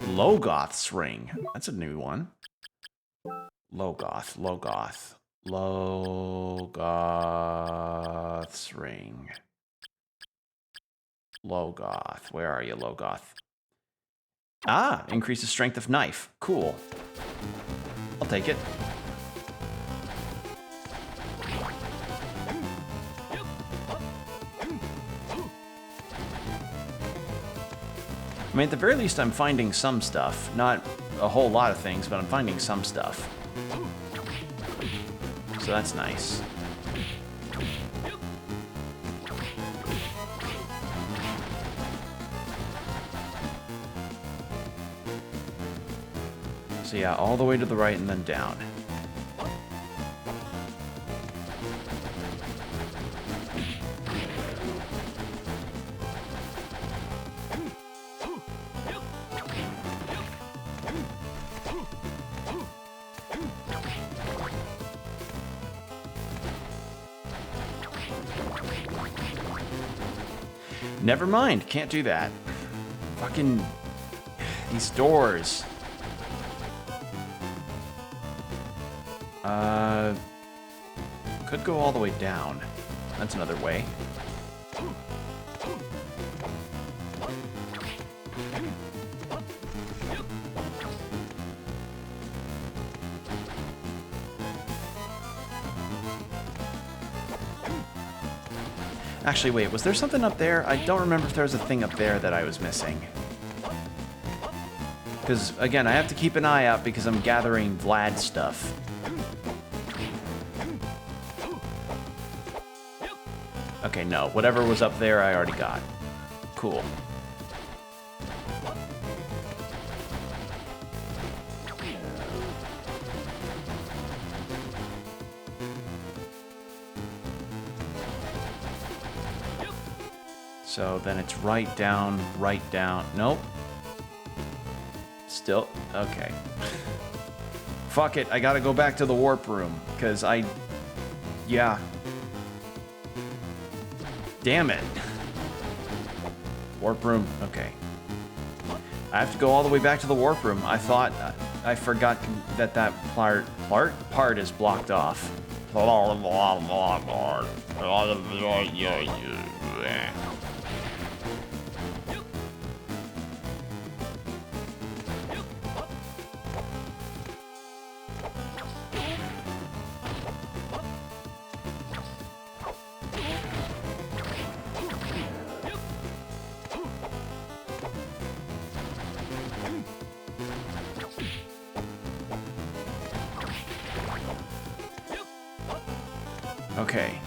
Speaker 1: Logoth's ring. That's a new one. Logoth's ring. Logoth. Where are you, Logoth? Ah, increases strength of knife. Cool. I'll take it. I mean, at the very least, I'm finding some stuff. Not a whole lot of things, but I'm finding some stuff. So that's nice. So yeah, all the way to the right and then down. Never mind, can't do that. Fucking these doors. Could go all the way down. That's another way. Actually, wait, was there something up there? I don't remember if there was a thing up there that I was missing. Because, again, I have to keep an eye out because I'm gathering Vlad's stuff. Okay, no. Whatever was up there, I already got. Cool. So then it's right down. Nope. Still, okay. Fuck it, I gotta go back to the warp room, because yeah. Damn it. Warp room, okay. I have to go all the way back to the warp room. I thought, I forgot that part is blocked off. Okay.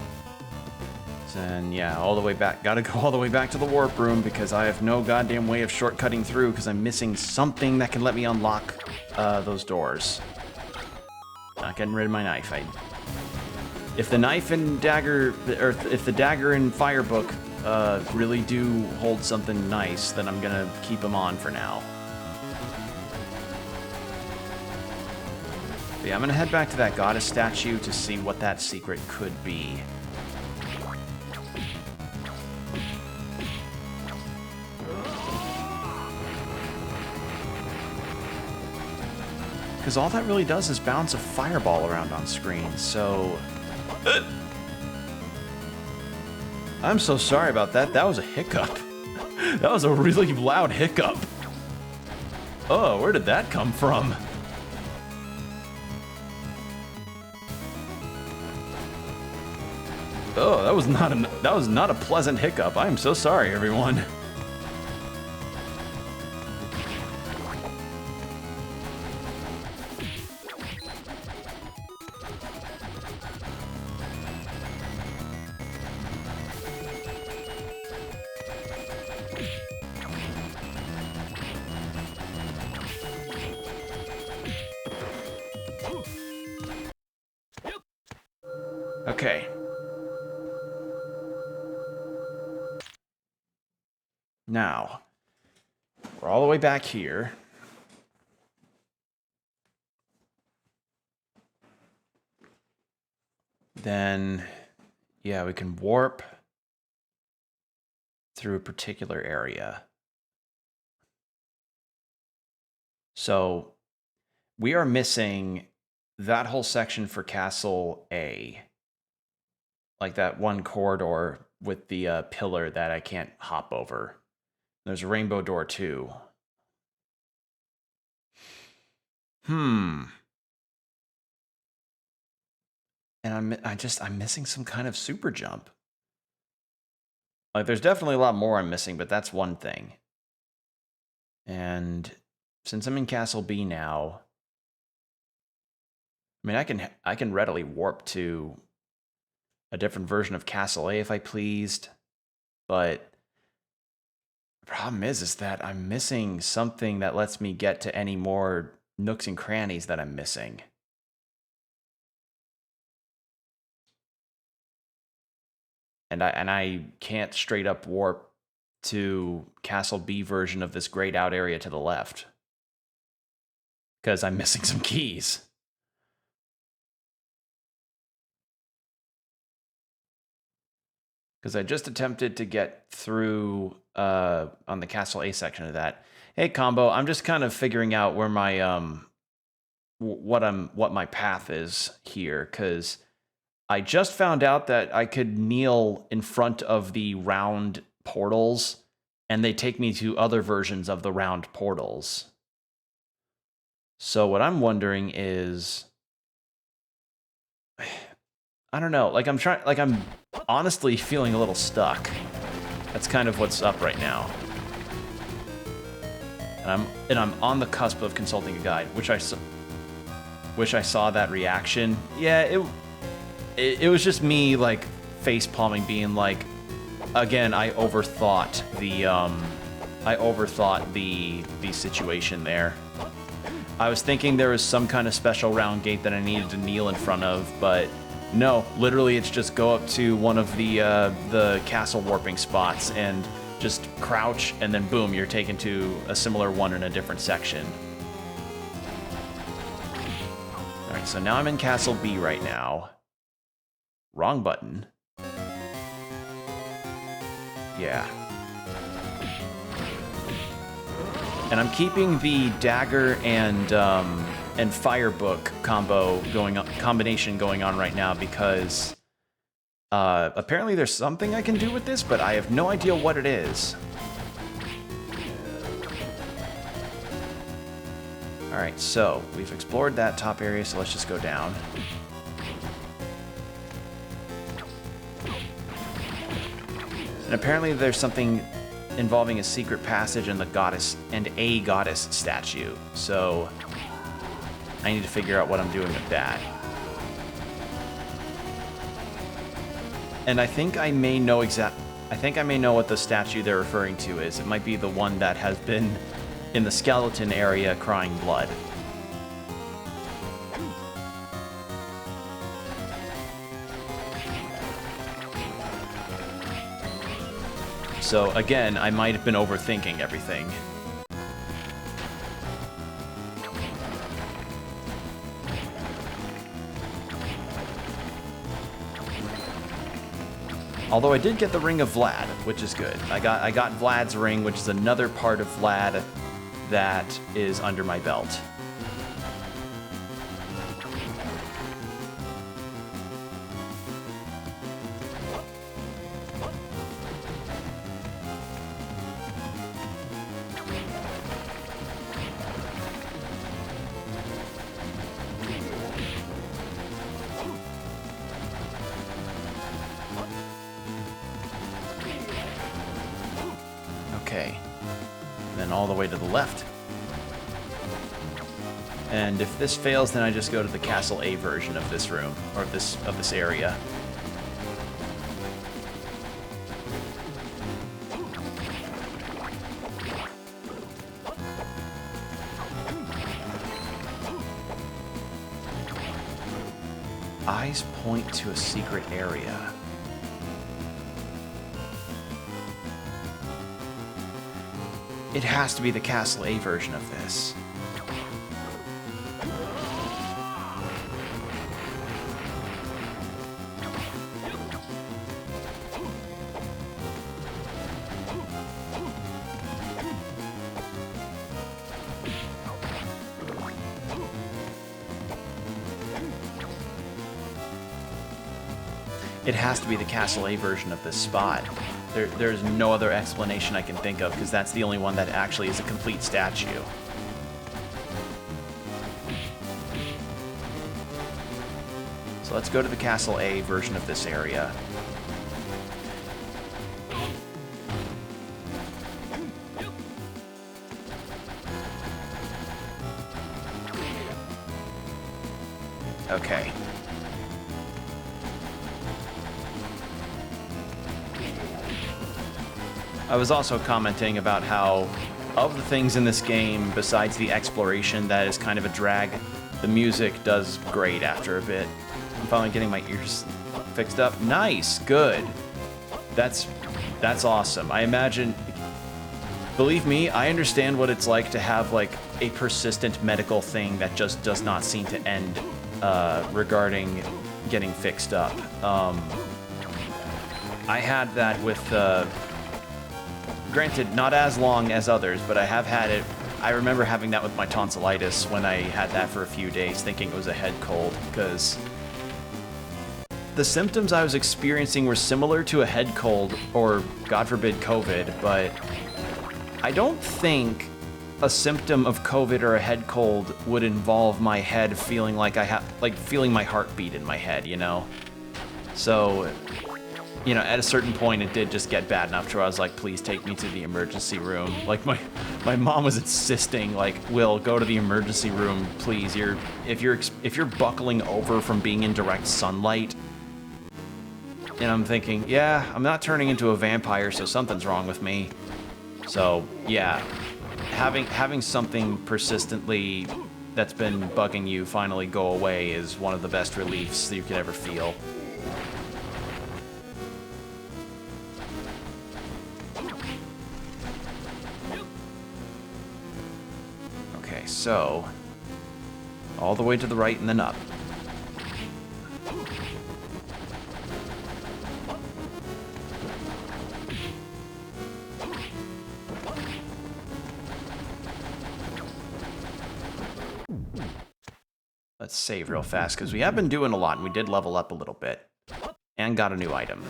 Speaker 1: Then, yeah, all the way back. Gotta go all the way back to the warp room because I have no goddamn way of shortcutting through because I'm missing something that can let me unlock those doors. Not getting rid of my knife. If the knife and dagger, or if the dagger and fire book really do hold something nice, then I'm gonna keep them on for now. But yeah, I'm gonna head back to that goddess statue to see what that secret could be. Because all that really does is bounce a fireball around on screen, so... I'm so sorry about that. That was a hiccup. That was a really loud hiccup. Oh, where did that come from? Oh, that was not a pleasant hiccup. I am so sorry, everyone. Okay. Now, we're all the way back here. Then, yeah, we can warp through a particular area. So, we are missing that whole section for Castle A. Like that one corridor with the pillar that I can't hop over. There's a rainbow door too. And I'm missing some kind of super jump. Like there's definitely a lot more I'm missing, but that's one thing. And since I'm in Castle B now, I mean, I can readily warp to a different version of Castle A if I pleased, but the problem is that I'm missing something that lets me get to any more nooks and crannies that I'm missing. And I can't straight up warp to Castle B version of this grayed out area to the left, because I'm missing some keys. Because I just attempted to get through on the Castle A section of that. Hey, Combo, I'm just kind of figuring out where my what my path is here, because I just found out that I could kneel in front of the round portals, and they take me to other versions of the round portals. So what I'm wondering is, I don't know, I'm honestly feeling a little stuck. That's kind of what's up right now. And I'm on the cusp of consulting a guide, which I saw that reaction. Yeah, it was just me like face palming, being like, again, I overthought the situation there. I was thinking there was some kind of special round gate that I needed to kneel in front of, but no, literally it's just go up to one of the castle warping spots and just crouch, and then boom, you're taken to a similar one in a different section. Alright, so now I'm in Castle B right now. Wrong button. Yeah. And I'm keeping the dagger and firebook combination going on right now because apparently there's something I can do with this, but I have no idea what it is. Alright, so we've explored that top area, so let's just go down. And apparently there's something involving a secret passage and a goddess statue. So I need to figure out what I'm doing with that. And I think I may know what the statue they're referring to is. It might be the one that has been in the skeleton area crying blood. So again, I might have been overthinking everything. Although I did get the Ring of Vlad, which is good. I got Vlad's ring, which is another part of Vlad that is under my belt. Okay, then all the way to the left. And if this fails, then I just go to the Castle A version of this room, or of this area. Eyes point to a secret area. It has to be the Castle A version of this. It has to be the Castle A version of this spot. There's no other explanation I can think of, because that's the only one that actually is a complete statue. So let's go to the Castle A version of this area. Okay. I was also commenting about how, of the things in this game, besides the exploration that is kind of a drag, the music does great after a bit. I'm finally getting my ears fixed up. Nice, good. That's awesome. I imagine, believe me, I understand what it's like to have like a persistent medical thing that just does not seem to end regarding getting fixed up. I had that with, granted, not as long as others, but I have had it. I remember having that with my tonsillitis when I had that for a few days, thinking it was a head cold, because the symptoms I was experiencing were similar to a head cold, or, God forbid, COVID, but I don't think a symptom of COVID or a head cold would involve my head feeling like feeling my heartbeat in my head, you know? So, you know, at a certain point, it did just get bad enough to where I was like, please take me to the emergency room. Like, my mom was insisting, like, Will, go to the emergency room, please. If you're buckling over from being in direct sunlight. And I'm thinking, yeah, I'm not turning into a vampire, so something's wrong with me. So, yeah, having something persistently that's been bugging you finally go away is one of the best reliefs that you could ever feel. Okay, so all the way to the right and then up. Let's save real fast, because we have been doing a lot, and we did level up a little bit. And got a new item.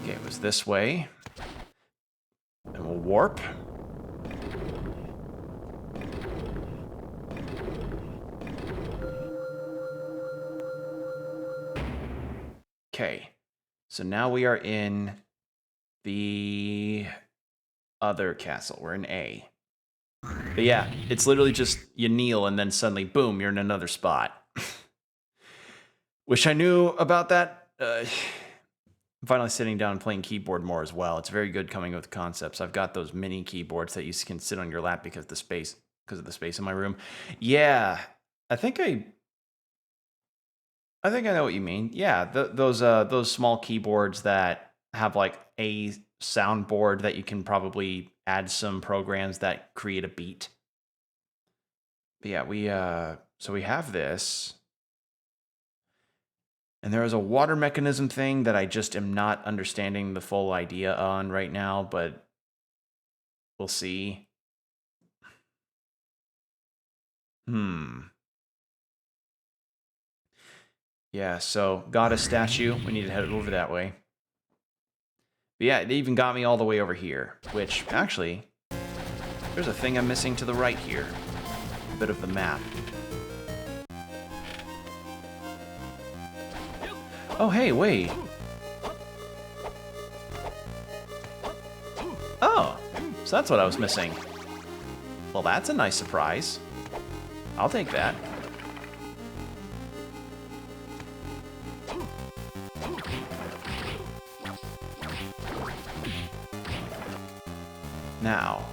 Speaker 1: Okay, it was this way. And we'll warp. Okay, so now we are in the other castle. We're in A. But yeah, it's literally just you kneel and then suddenly, boom, you're in another spot. Wish I knew about that. I'm finally sitting down and playing keyboard more as well. It's very good coming up with concepts. I've got those mini keyboards that you can sit on your lap because of the space in my room. Yeah, I think I know what you mean. Yeah, those small keyboards that have like a soundboard that you can probably add some programs that create a beat. But yeah, so we have this. And there is a water mechanism thing that I just am not understanding the full idea on right now, but we'll see. Yeah, so got a statue. We need to head over that way. But yeah, it even got me all the way over here, which actually, there's a thing I'm missing to the right here. A bit of the map. Oh, hey, wait. Oh, so that's what I was missing. Well, that's a nice surprise. I'll take that. Now,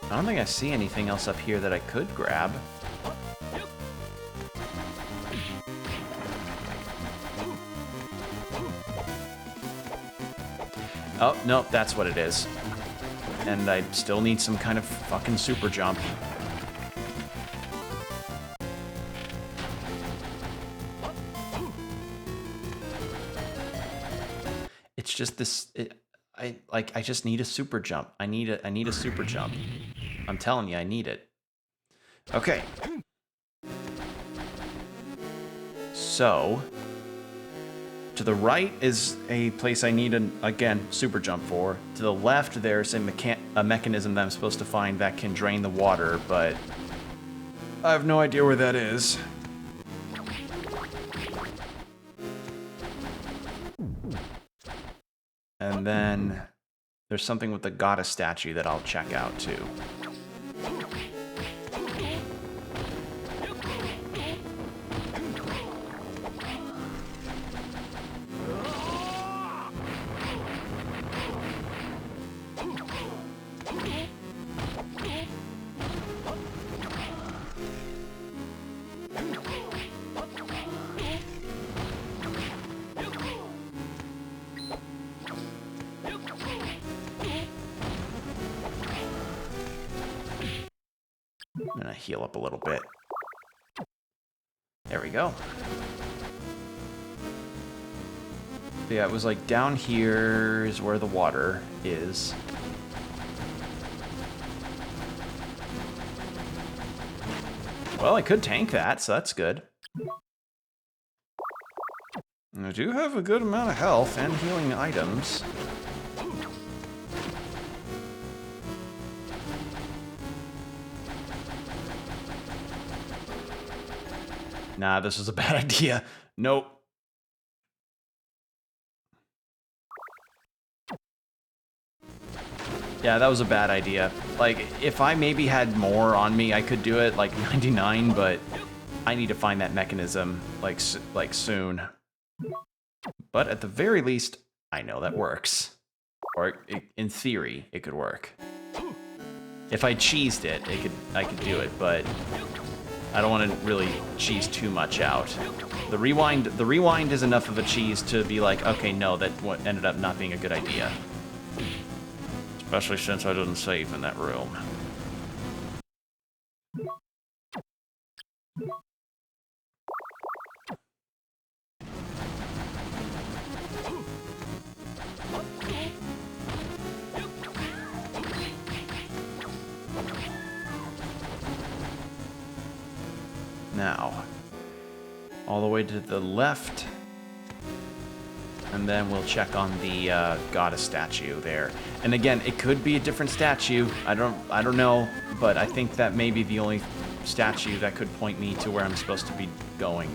Speaker 1: I don't think I see anything else up here that I could grab. Oh, nope, that's what it is. And I still need some kind of fucking super jump. It's just this... I just need a super jump. I need a super jump. I'm telling you, I need it. Okay. So, to the right is a place I need again super jump for. To the left, there's a mechanism that I'm supposed to find that can drain the water, but I have no idea where that is. And then there's something with the goddess statue that I'll check out too. I'm gonna heal up a little bit. There we go. Yeah, it was like down here is where the water is. Well, I could tank that, so that's good. And I do have a good amount of health and healing items. Nah, this is a bad idea. Nope. Yeah, that was a bad idea. Like, if I maybe had more on me, I could do it, like 99, but I need to find that mechanism, like soon. But at the very least, I know that works. Or, in theory, it could work. If I cheesed it, I could do it, but I don't want to really cheese too much out. The rewind is enough of a cheese to be like, okay, no, that ended up not being a good idea. Especially since I didn't save in that room. Now, all the way to the left, and then we'll check on the goddess statue there. And again, it could be a different statue. I don't know, but I think that may be the only statue that could point me to where I'm supposed to be going.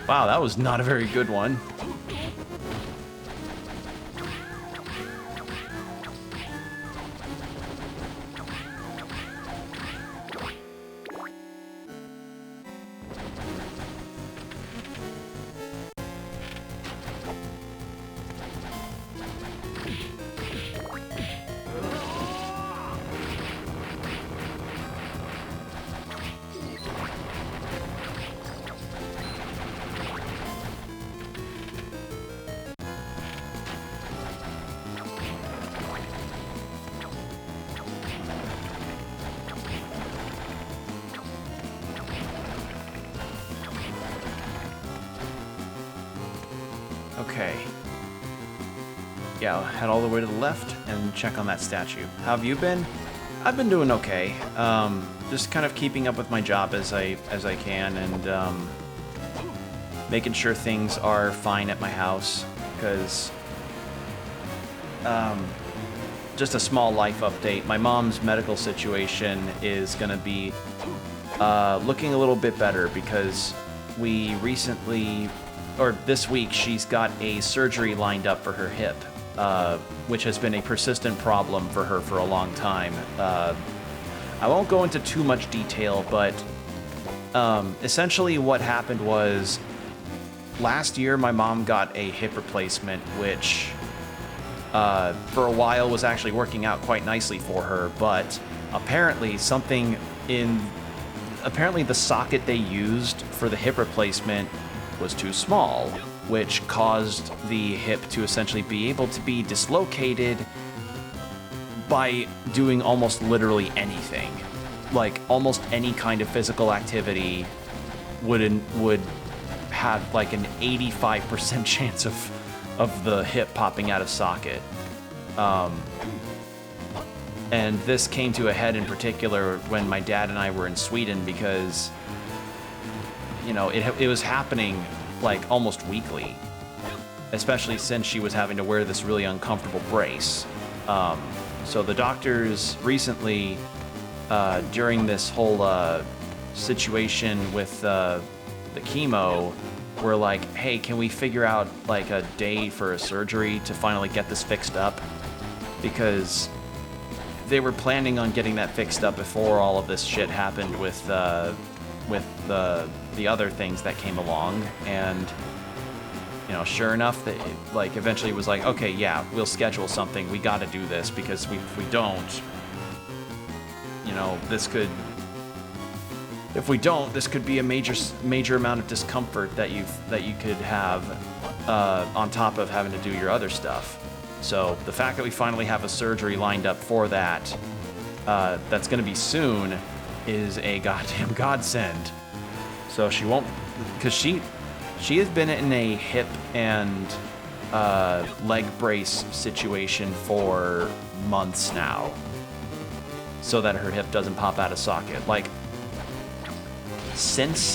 Speaker 1: Wow, that was not a very good one. Okay. Yeah, I'll head all the way to the left and check on that statue. How have you been? I've been doing okay. Just kind of keeping up with my job as I can, and making sure things are fine at my house. Because just a small life update. My mom's medical situation is gonna be looking a little bit better because we recently, or this week, she's got a surgery lined up for her hip, which has been a persistent problem for her for a long time. I won't go into too much detail, but essentially what happened was last year my mom got a hip replacement, which for a while was actually working out quite nicely for her, but apparently apparently the socket they used for the hip replacement was too small, which caused the hip to essentially be able to be dislocated by doing almost literally anything. Like, almost any kind of physical activity would have like an 85% chance of the hip popping out of socket. And this came to a head in particular when my dad and I were in Sweden because, you know, it was happening like almost weekly, especially since she was having to wear this really uncomfortable brace. So the doctors recently, during this whole situation with the chemo, were like, hey, can we figure out like a day for a surgery to finally get this fixed up? Because they were planning on getting that fixed up before all of this shit happened with the other things that came along. And you know, sure enough, they like eventually was like, okay, yeah, we'll schedule something. We got to do this because if we don't, you know, this could be a major amount of discomfort that you could have on top of having to do your other stuff. So the fact that we finally have a surgery lined up for that, that's going to be soon, is a goddamn godsend. So she won't, because she has been in a hip and leg brace situation for months now, so that her hip doesn't pop out of socket. Like since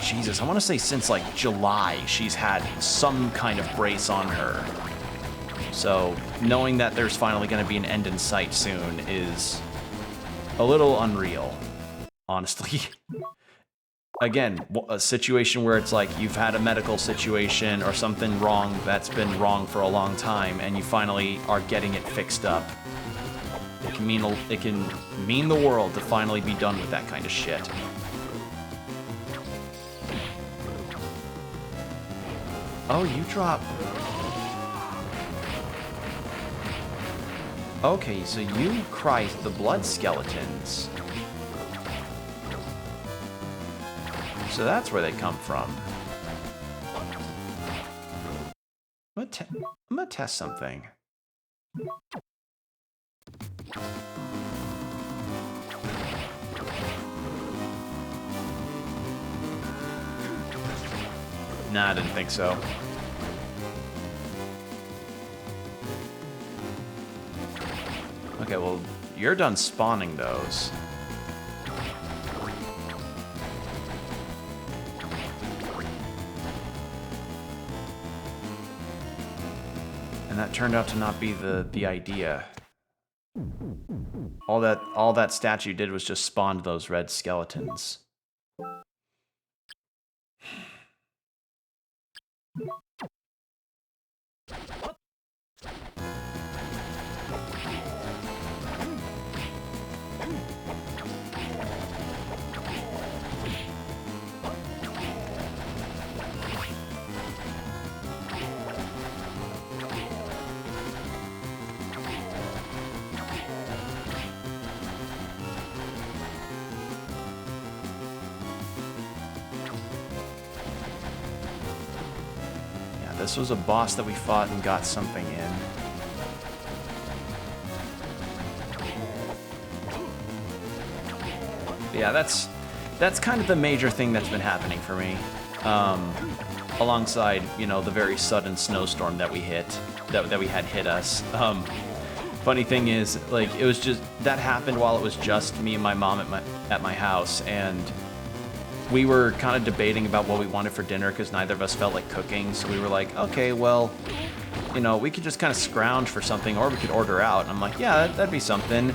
Speaker 1: Jesus, I want to say since like July, she's had some kind of brace on her. So knowing that there's finally going to be an end in sight soon is a little unreal, honestly. Again, a situation where it's like you've had a medical situation or something wrong that's been wrong for a long time, and you finally are getting it fixed up. It can mean the world to finally be done with that kind of shit. Oh, you drop. Okay, so you cry the blood skeletons. So that's where they come from. I'm gonna test something. Nah, I didn't think so. Okay, well, you're done spawning those. And that turned out to not be the idea. All that statue did was just spawn those red skeletons. This was a boss that we fought and got something in. But yeah, that's kind of the major thing that's been happening for me. Alongside, you know, the very sudden snowstorm that we had hit us. Funny thing is, like, it was just that happened while it was just me and my mom at my house, and we were kind of debating about what we wanted for dinner because neither of us felt like cooking. So we were like, okay, well, you know, we could just kind of scrounge for something, or we could order out. And I'm like, yeah, that'd be something.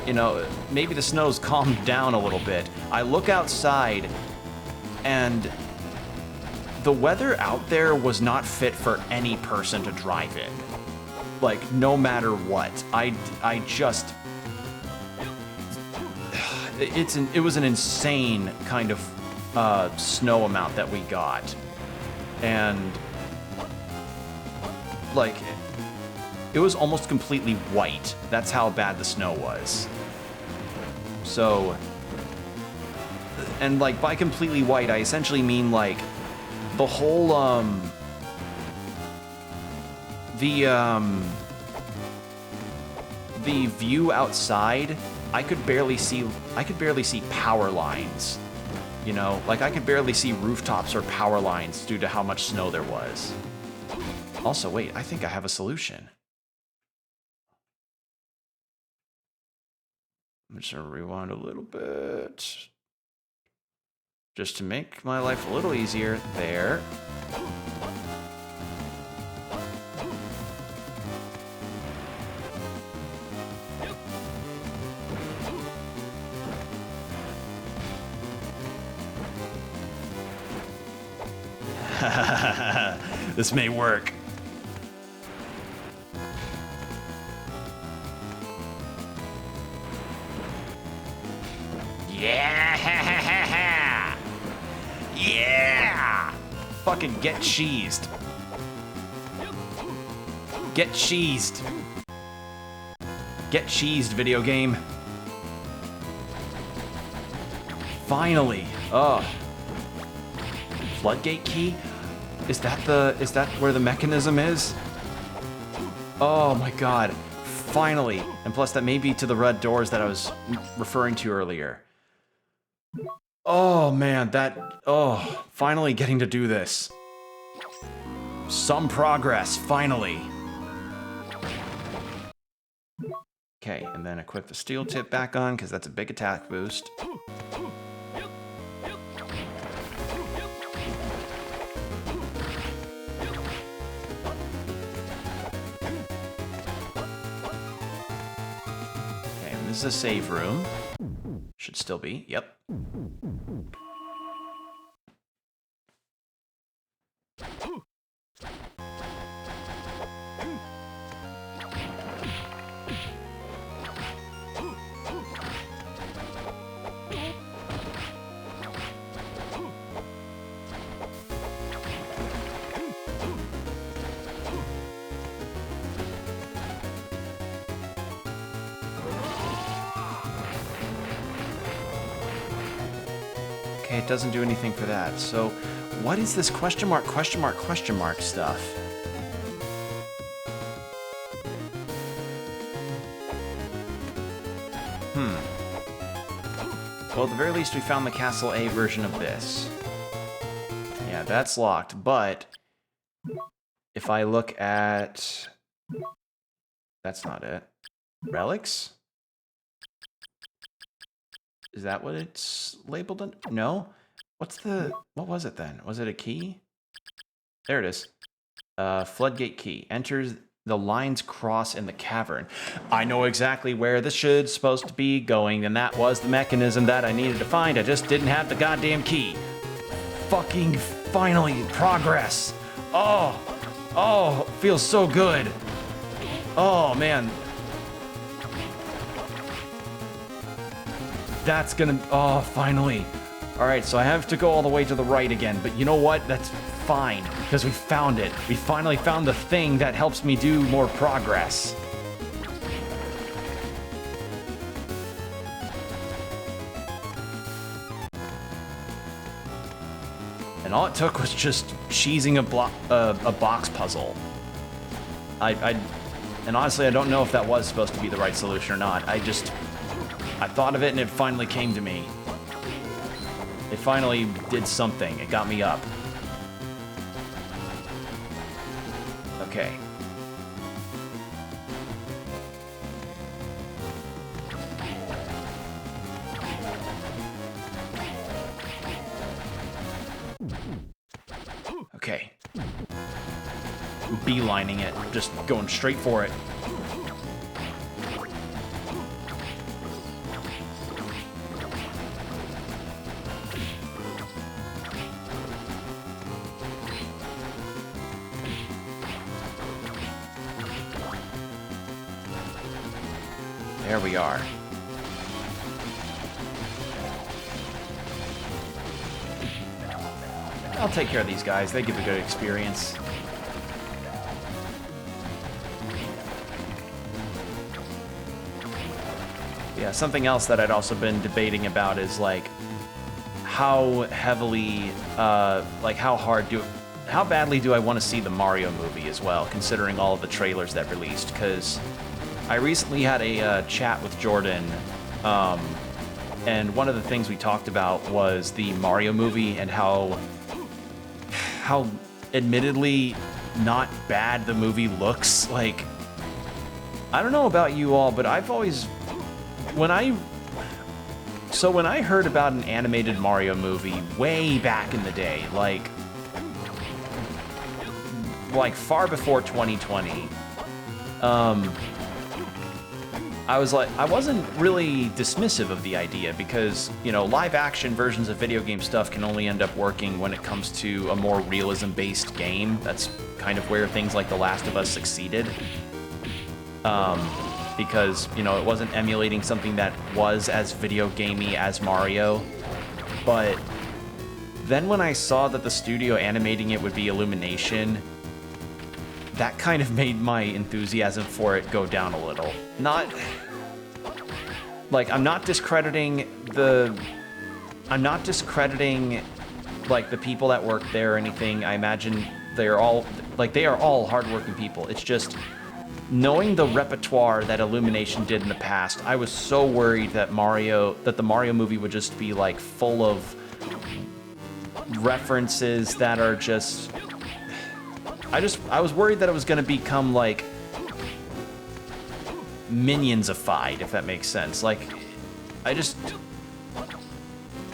Speaker 1: You know, maybe the snow's calmed down a little bit. I look outside, and the weather out there was not fit for any person to drive in. Like, no matter what. I just... It was an insane kind of snow amount that we got, and like it was almost completely white. That's how bad the snow was. So, and like by completely white, I essentially mean like the whole the view outside. I could barely see power lines. You know, like I could barely see rooftops or power lines due to how much snow there was. Also, wait, I think I have a solution. I'm just gonna rewind a little bit. Just to make my life a little easier. There. This may work. Yeah! Yeah! Fucking get cheesed. Get cheesed. Get cheesed, video game. Finally. Oh. Floodgate key? Is that where the mechanism is? Oh my god. Finally. And plus that may be to the red doors that I was referring to earlier. Oh man, finally getting to do this. Some progress, finally. Okay, and then equip the steel tip back on, because that's a big attack boost. Okay, and this is a save room. Should still be, yep. Okay, it doesn't do anything for that. So, what is this question mark stuff? Well, at the very least, we found the Castle A version of this. Yeah, that's locked, but if I look at... That's not it. Relics? Is that what it's labeled in? No? What was it then? Was it a key? There it is. Floodgate key. Enters the lines cross in the cavern. I know exactly where this should supposed to be going, and that was the mechanism that I needed to find. I just didn't have the goddamn key. Fucking finally, progress. Oh, feels so good. Oh, man. That's gonna, finally. All right, so I have to go all the way to the right again, but you know what? That's fine, because we found it. We finally found the thing that helps me do more progress. And all it took was just cheesing a box puzzle. And honestly, I don't know if that was supposed to be the right solution or not. I thought of it and it finally came to me. It finally did something. It got me up. Okay. Okay. Beelining it. Just going straight for it. There we are. I'll take care of these guys. They give a good experience. Yeah, something else that I'd also been debating about is like how heavily, how badly do I want to see the Mario movie as well, considering all of the trailers that released, because I recently had a chat with Jordan, and one of the things we talked about was the Mario movie and how admittedly not bad the movie looks. Like, I don't know about you all, but I've always, when I heard about an animated Mario movie way back in the day, like I was like, I wasn't really dismissive of the idea because, you know, live action versions of video game stuff can only end up working when it comes to a more realism-based game. That's kind of where things like The Last of Us succeeded. Because, you know, it wasn't emulating something that was as video gamey as Mario. But then when I saw that the studio animating it would be Illumination, that kind of made my enthusiasm for it go down a little. Not... Like, I'm not discrediting, like, the people that work there or anything. I imagine they're all... Like, they are all hardworking people. It's just... Knowing the repertoire that Illumination did in the past, I was so worried that the Mario movie would just be, like, full of references that are just... I was worried that it was going to become, like, Minions-ified, if that makes sense. Like,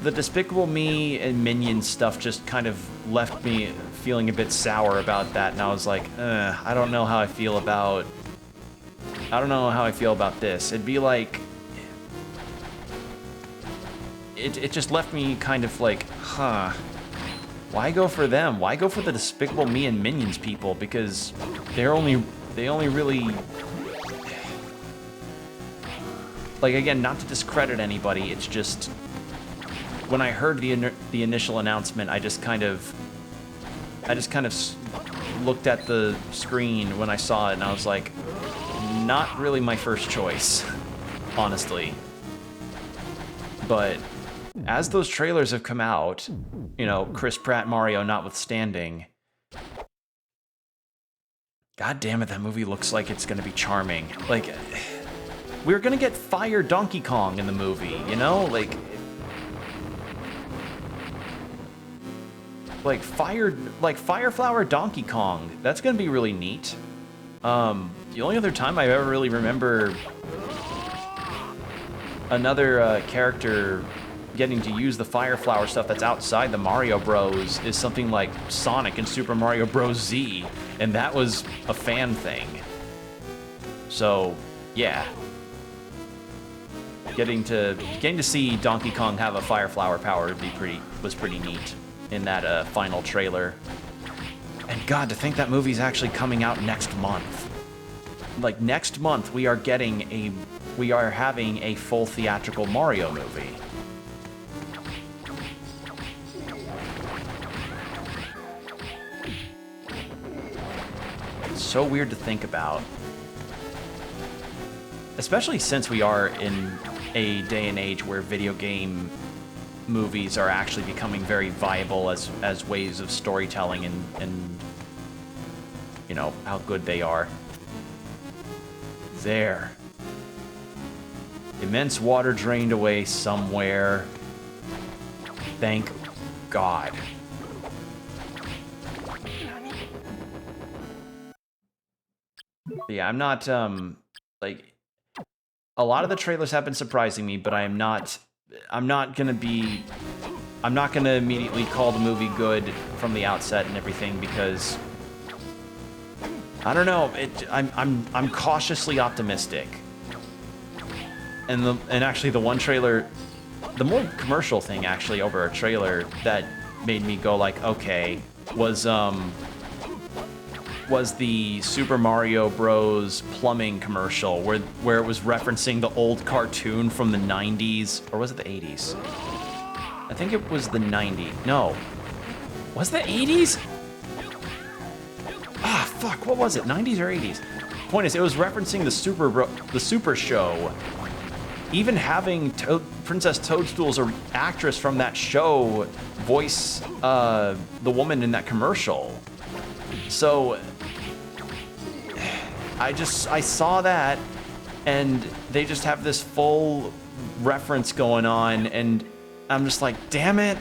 Speaker 1: the Despicable Me and Minions stuff just kind of left me feeling a bit sour about that, and I was like, I don't know how I feel about this. It'd be like... It just left me kind of like, huh... Why go for them? Why go for the Despicable Me and Minions people? Because they only really... Like, again, not to discredit anybody, it's just... When I heard the initial announcement, I just kind of looked at the screen when I saw it, and I was like, not really my first choice, honestly. But... As those trailers have come out, you know, Chris Pratt Mario notwithstanding, god damn it, that movie looks like it's gonna be charming. Like, we're gonna get Fire Donkey Kong in the movie, you know? Like Fire Flower Donkey Kong. That's gonna be really neat. The only other time I ever really remember another character getting to use the Fire Flower stuff that's outside the Mario Bros. Is something like Sonic in Super Mario Bros. Z, and that was a fan thing. So, yeah. Getting to see Donkey Kong have a Fire Flower power was pretty neat in that final trailer. And God, to think that movie's actually coming out next month. Like, next month we are having a full theatrical Mario movie. It's so weird to think about. Especially since we are in a day and age where video game movies are actually becoming very viable as ways of storytelling and you know, how good they are. There. Immense water drained away somewhere. Thank God. Yeah, I'm not, like, a lot of the trailers have been surprising me, but I'm not gonna immediately call the movie good from the outset and everything, because I don't know, I'm cautiously optimistic. And actually the one trailer, the more commercial thing actually over a trailer that made me go like, okay, was the Super Mario Bros. Plumbing commercial where it was referencing the old cartoon from the 90s, or was it the 80s? I think it was the 90s. No. Was it the 80s? Ah, fuck, what was it? 90s or 80s? Point is, it was referencing the Super Show. Even having Princess Toadstool's actress from that show voice the woman in that commercial. So I saw that, and they just have this full reference going on, and I'm just like, damn it.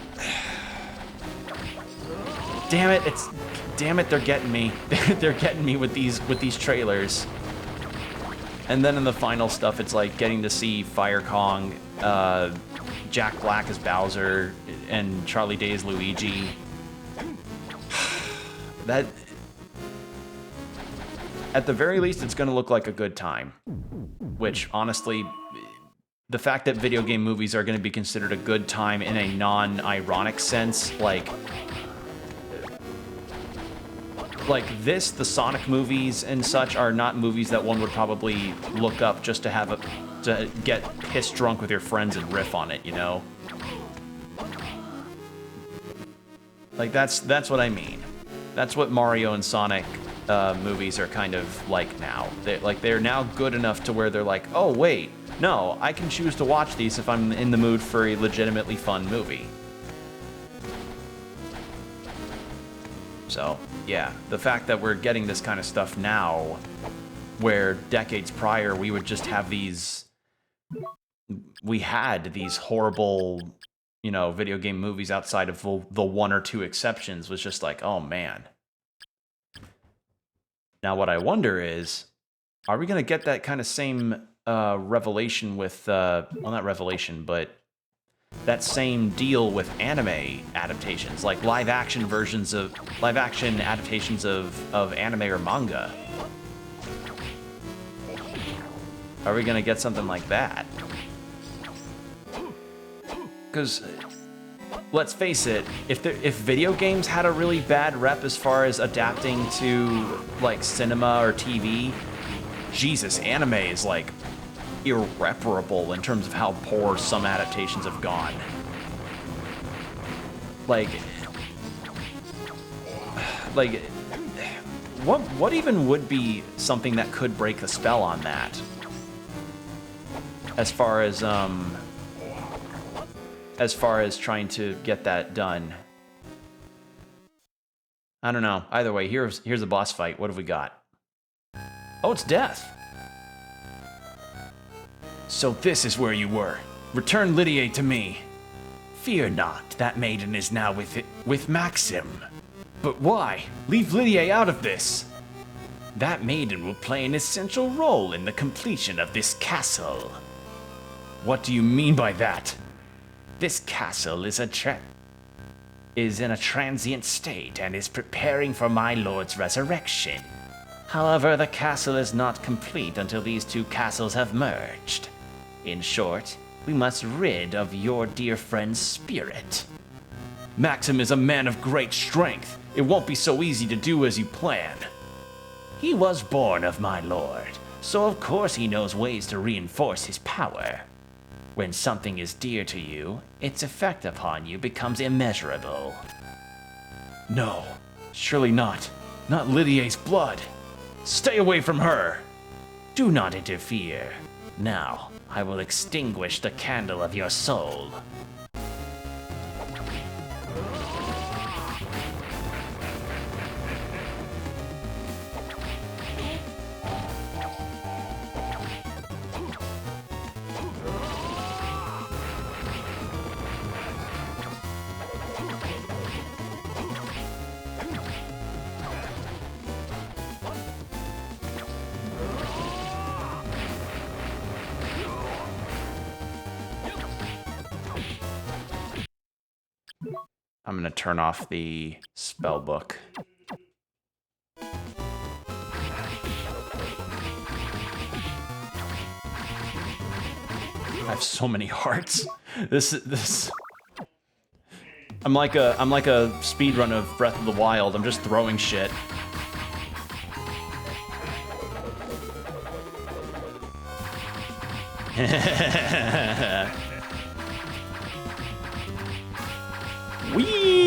Speaker 1: Damn it, they're getting me. They're getting me with these trailers. And then in the final stuff, it's like getting to see Fire Kong, Jack Black as Bowser, and Charlie Day as Luigi. At the very least, it's going to look like a good time. Which, honestly, the fact that video game movies are going to be considered a good time in a non-ironic sense, like this, the Sonic movies and such are not movies that one would probably look up just to get pissed drunk with your friends and riff on it, you know? Like, that's what I mean. That's what Mario and Sonic movies are kind of like now. They're now good enough to where they're like, oh wait, no, I can choose to watch these if I'm in the mood for a legitimately fun movie. So, yeah, the fact that we're getting this kind of stuff now, where decades prior we would just have we had these horrible, you know, video game movies outside of the one or two exceptions, was just like, oh man. Now what I wonder is, are we going to get that kind of same revelation with, well, not revelation, but that same deal with anime adaptations, like live action adaptations of anime or manga? Are we gonna get something like that? Because let's face it, if video games had a really bad rep as far as adapting to like cinema or TV, Jesus, anime is like irreparable in terms of how poor some adaptations have gone. Like what even would be something that could break the spell on that? As far as trying to get that done. I don't know. Either way, here's a boss fight. What have we got? Oh, it's Death. So this is where you were. Return Lydia to me. Fear not, that maiden is now with Maxim. But why? Leave Lydia out of this. That maiden will play an essential role in the completion of this castle. What do you mean by that? This castle is in a transient state and is preparing for my lord's resurrection. However, the castle is not complete until these two castles have merged. In short, we must rid of your dear friend's spirit. Maxim is a man of great strength. It won't be so easy to do as you plan. He was born of my lord, so of course he knows ways to reinforce his power. When something is dear to you, its effect upon you becomes immeasurable. No, surely not. Not Lydia's blood. Stay away from her. Do not interfere. Now, I will extinguish the candle of your soul. I'm gonna turn off the spell book. I have so many hearts. This. I'm like a speed run of Breath of the Wild. I'm just throwing shit. Whee!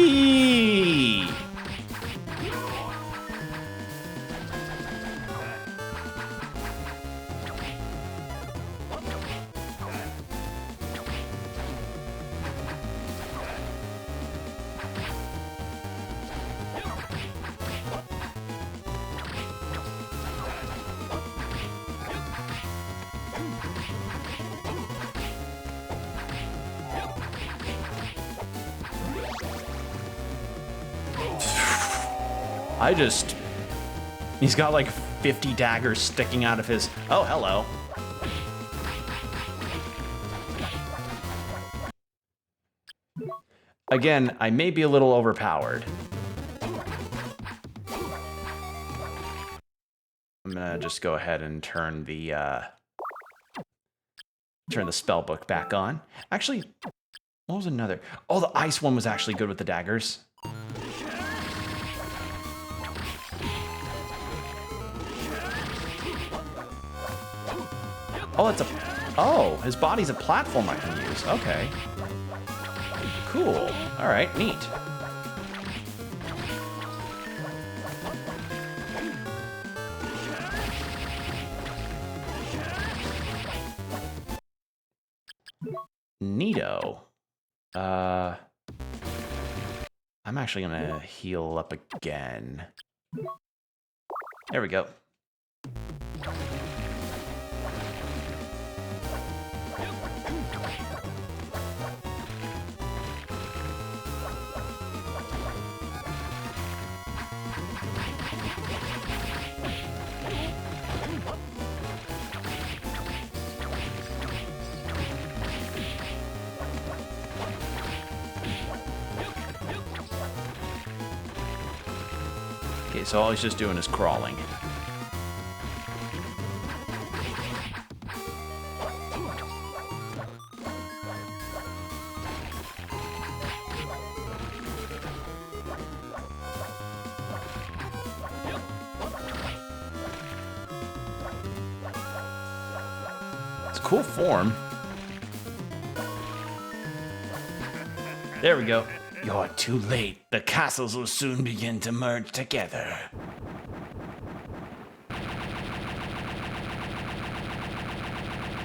Speaker 1: He's got like 50 daggers sticking out of his... Oh, hello. Again, I may be a little overpowered. I'm I'm gonna just go ahead and turn the spell book back on. Actually, what was another? Oh, the ice one was actually good with the daggers. Oh, it's a... Oh, his body's a platform I can use. Okay. Cool. All right, neat. Neato. I'm actually gonna heal up again. There we go. Okay, so all he's just doing is crawling. It's a cool form. There we go. You're too late. The castles will soon begin to merge together.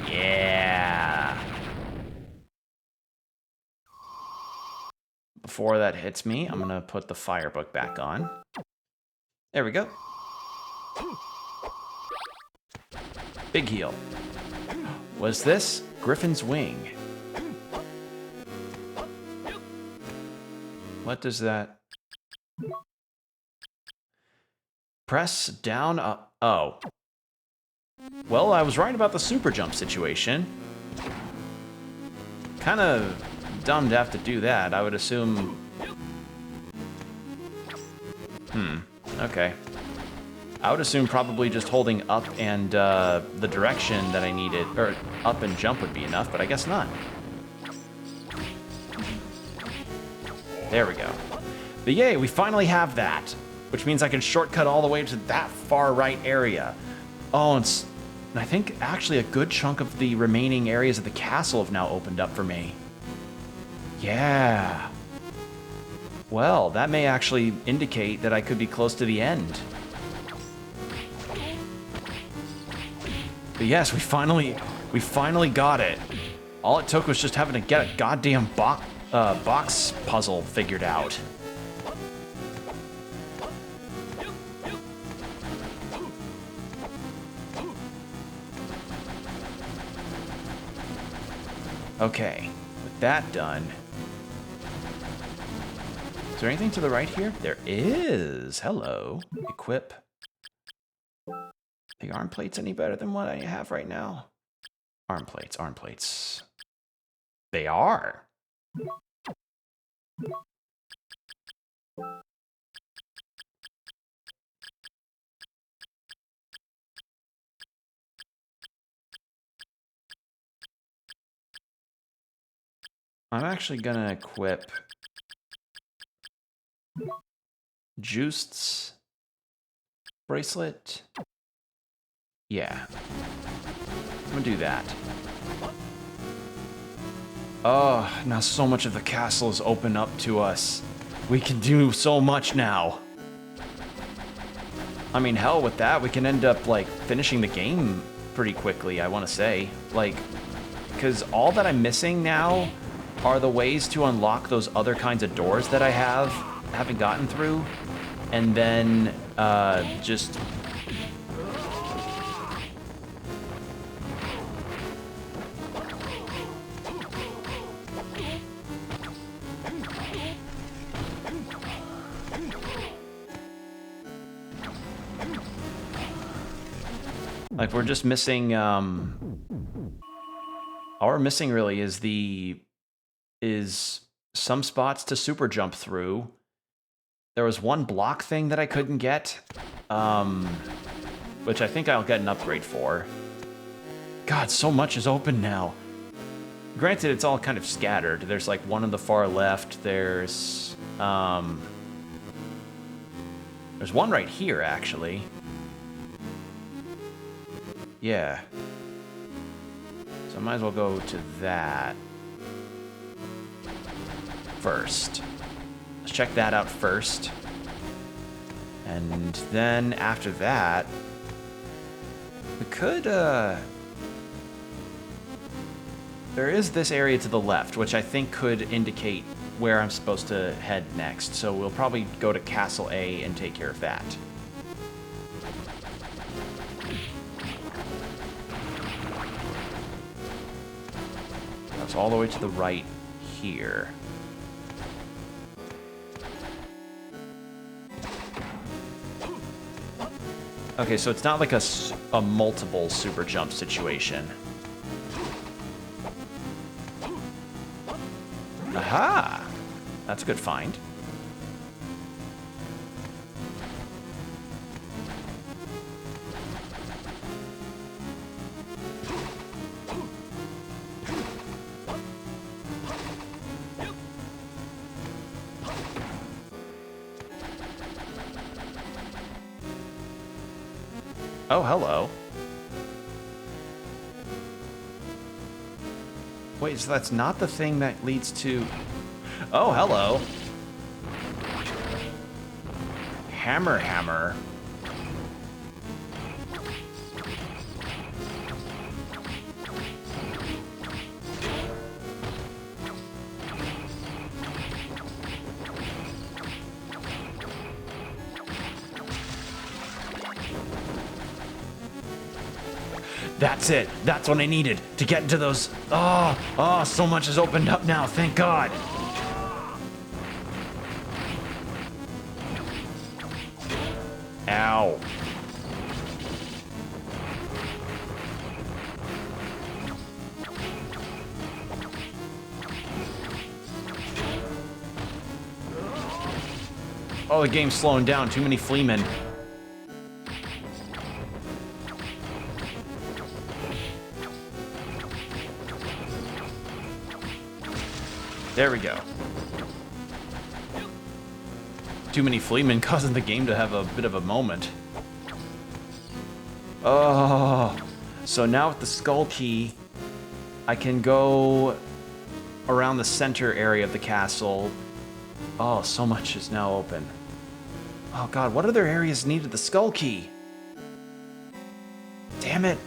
Speaker 1: Yeah. Before that hits me, I'm gonna put the fire book back on. There we go. Big heal. Was this Griffin's Wing? What does that... Press down up... Oh. Well, I was right about the super jump situation. Kind of dumb to have to do that. I would assume... Okay. I would assume probably just holding up and the direction that I needed, or up and jump would be enough, but I guess not. There we go. But yay, we finally have that, which means I can shortcut all the way to that far right area. Oh, and I think actually a good chunk of the remaining areas of the castle have now opened up for me. Yeah. Well, that may actually indicate that I could be close to the end. But yes, we finally got it. All it took was just having to get a goddamn box puzzle figured out. Okay, with that done. Is there anything to the right here? There is. Hello. Equip. The arm plates any better than what I have right now? Arm plates, arm plates. They are. I'm actually gonna equip Juiced's bracelet. Yeah. I'm gonna do that. Oh, now so much of the castle is open up to us. We can do so much now. I mean, hell, with that, we can end up, like, finishing the game pretty quickly, I want to say. Like, because all that I'm missing now are the ways to unlock those other kinds of doors that I haven't gotten through. And then, just... Like, we're just missing, all we're missing really is some spots to super jump through. There was one block thing that I couldn't get. which I think I'll get an upgrade for. God, so much is open now. Granted, it's all kind of scattered. There's like one on the far left. There's one right here, actually. Yeah. So I might as well go to that first. Let's check that out first. And then after that, we could, there is this area to the left, which I think could indicate where I'm supposed to head next. So we'll probably go to Castle A and take care of that. That's all the way to the right here. Okay, so it's not like a multiple super jump situation. Aha! That's a good find. Oh, hello. Wait, so that's not the thing that leads to... Oh, hello. Hammer. That's it. That's what I needed to get into those. Oh, so much has opened up now. Thank God. Ow. Oh, the game's slowing down. Too many fleamen. There we go. Too many fleamen causing the game to have a bit of a moment. Oh, so now with the skull key, I can go around the center area of the castle. Oh, so much is now open. Oh God, what other areas needed the skull key? Damn it.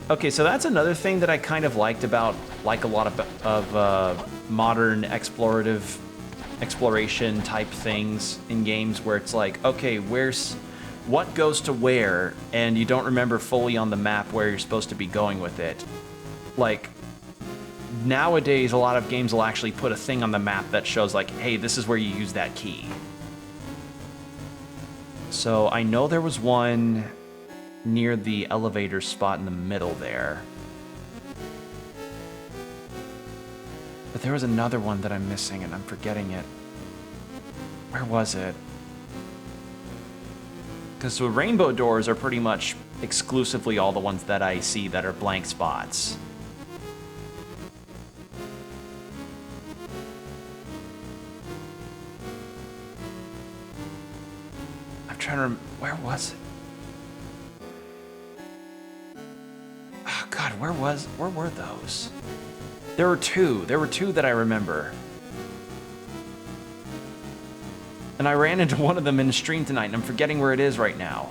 Speaker 1: Okay, so that's another thing that I kind of liked about, like, a lot of modern exploration type things in games where it's like, okay, what goes to where, and you don't remember fully on the map where you're supposed to be going with it. Like, nowadays, a lot of games will actually put a thing on the map that shows, like, hey, this is where you use that key. So I know there was one near the elevator spot in the middle there. But there was another one that I'm missing and I'm forgetting it. Where was it? Because the rainbow doors are pretty much exclusively all the ones that I see that are blank spots. I'm trying to remember, where was it? Oh God, where were those? There were two that I remember. And I ran into one of them in the stream tonight, and I'm forgetting where it is right now.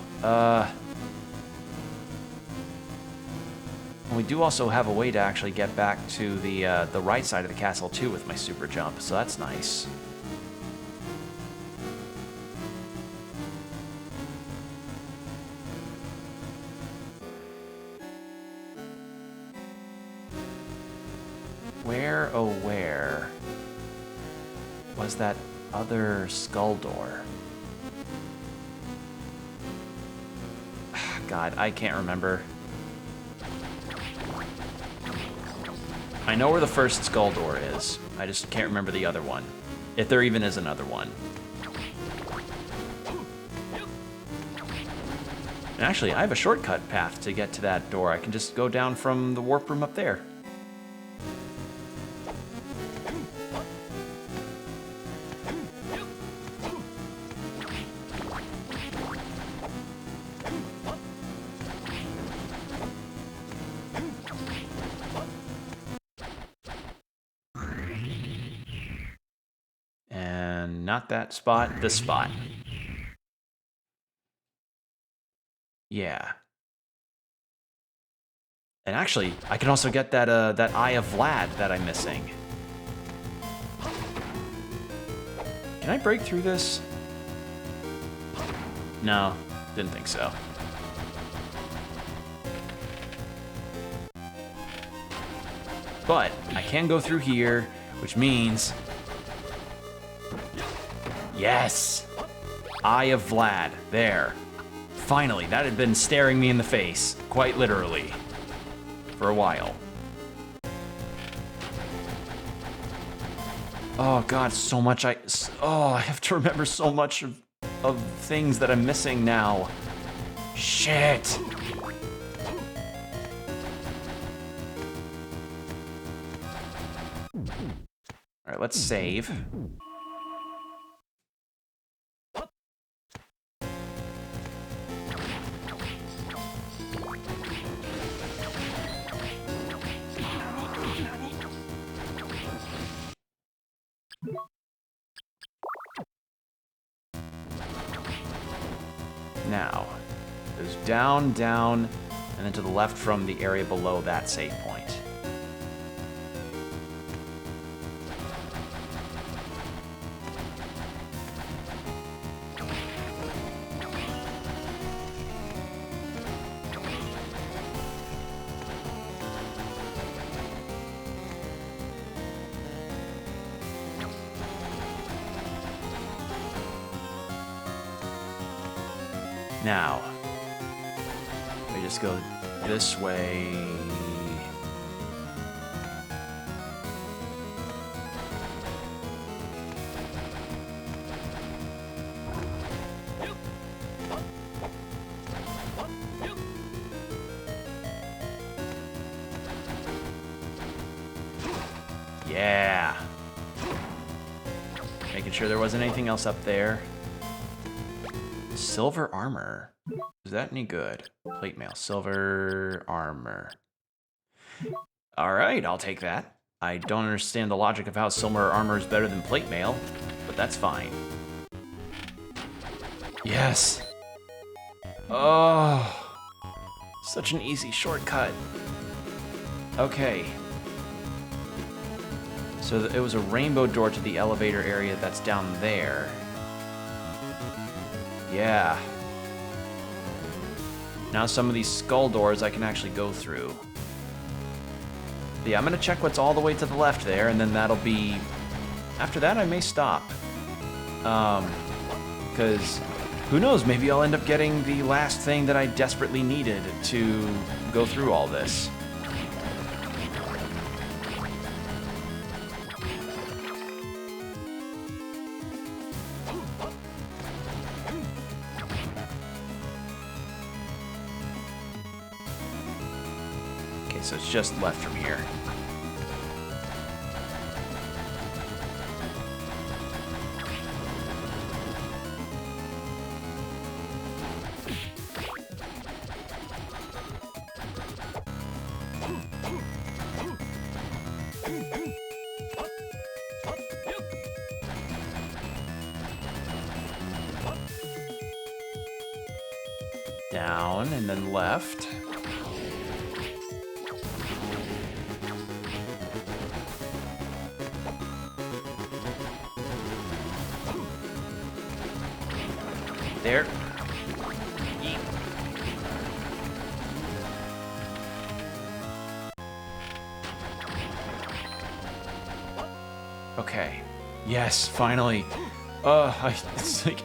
Speaker 1: And we do also have a way to actually get back to the right side of the castle too with my super jump, so that's nice. Where was that other skull door? God, I can't remember. I know where the first skull door is. I just can't remember the other one. If there even is another one. Actually, I have a shortcut path to get to that door. I can just go down from the warp room up there. And not that spot, this spot. Yeah. And actually, I can also get that that Eye of Vlad that I'm missing. Can I break through this? No, didn't think so. But I can go through here, which means... Yes! Eye of Vlad, there. Finally, that had been staring me in the face, quite literally, for a while. Oh god, so much I have to remember so much of things that I'm missing now. Shit! Alright, let's save. Now, it goes down, down, and then to the left from the area below that save point. Now, we just go this way. Yeah. Making sure there wasn't anything else up there. Silver armor. Is that any good? Plate mail. Silver armor. Alright, I'll take that. I don't understand the logic of how silver armor is better than plate mail, but that's fine. Yes! Oh! Such an easy shortcut. Okay. So it was a rainbow door to the elevator area that's down there. Yeah. Now some of these skull doors I can actually go through. But yeah, I'm gonna check what's all the way to the left there, and then that'll be... After that, I may stop. Because who knows, maybe I'll end up getting the last thing that I desperately needed to go through all this. So it's just left from here. Down and then left. There. Yeet. Okay. Yes, finally. It's like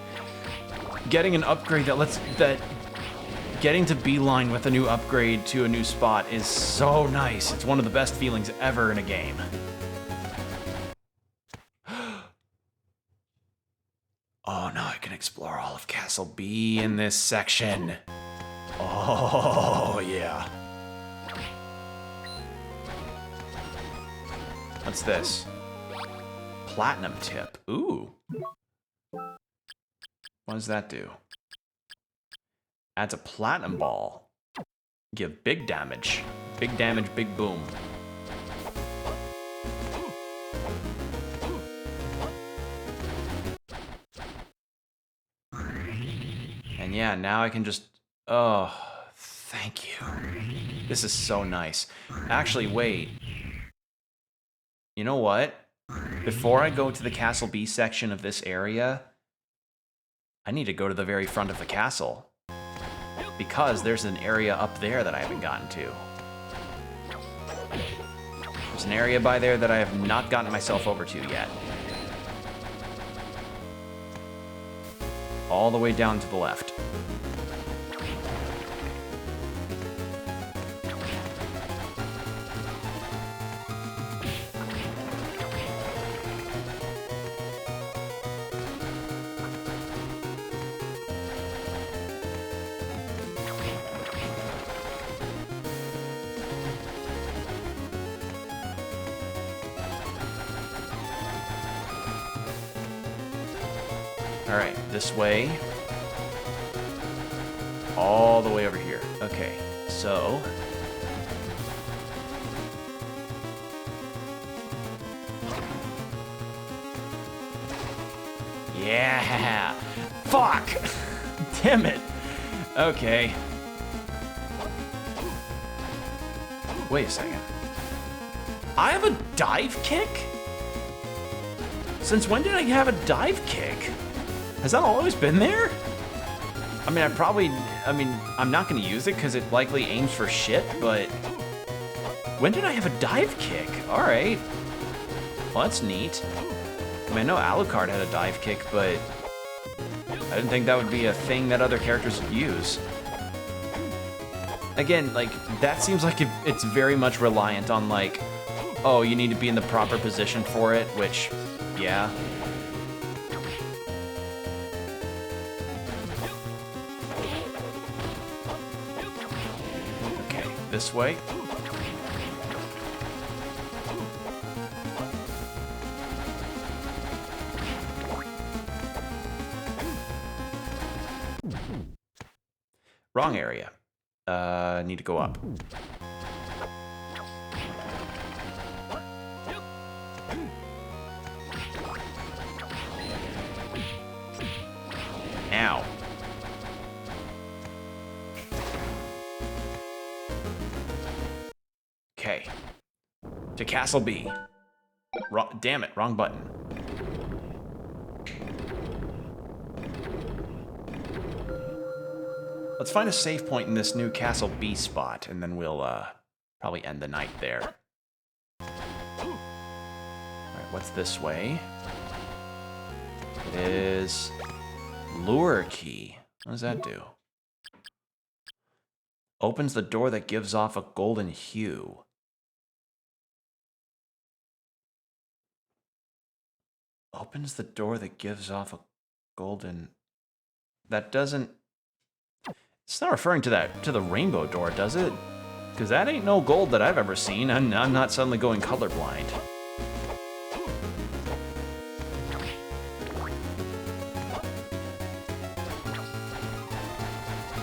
Speaker 1: getting an upgrade getting to beeline with a new upgrade to a new spot is so nice. It's one of the best feelings ever in a game. Oh, now I can explore all of Castle B in this section. Oh, yeah. What's this? Platinum tip. Ooh. What does that do? Adds a platinum ball. Give big damage. Big damage, big boom. And yeah, now I can just... Oh, thank you. This is so nice. Actually, wait. You know what? Before I go to the Castle B section of this area, I need to go to the very front of the castle. Because there's an area up there that I haven't gotten to. There's an area by there that I have not gotten myself over to yet. All the way down to the left. Alright, this way. All the way over here. Okay, so... Yeah! Fuck! Damn it! Okay. Wait a second. I have a dive kick? Since when did I have a dive kick? Has that always been there? I mean, I'm not going to use it because it likely aims for shit, but... When did I have a dive kick? Alright. Well, that's neat. I mean, I know Alucard had a dive kick, but... I didn't think that would be a thing that other characters would use. Again, like, that seems like it's very much reliant on, like... Oh, you need to be in the proper position for it, which... Yeah. This way. Wrong area. Need to go up. Ow. Okay. To Castle B. Damn it, wrong button. Let's find a save point in this new Castle B spot, and then we'll probably end the night there. Alright, what's this way? It is... Lure key. What does that do? Opens the door that gives off a golden hue. Opens the door that gives off a golden... That doesn't... It's not referring to the rainbow door, does it? Because that ain't no gold that I've ever seen, and I'm not suddenly going colorblind.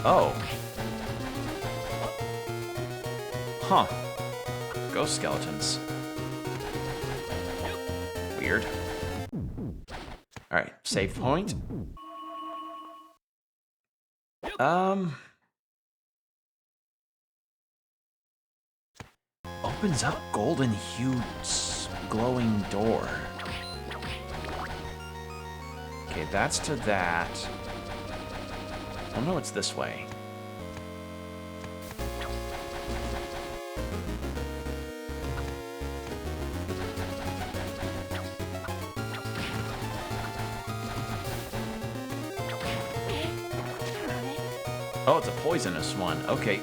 Speaker 1: Oh. Huh. Ghost skeletons. Weird. Alright, save point. Opens up golden hued glowing door. Okay, that's to that. I don't know what's this way. Oh, it's a poisonous one. Okay.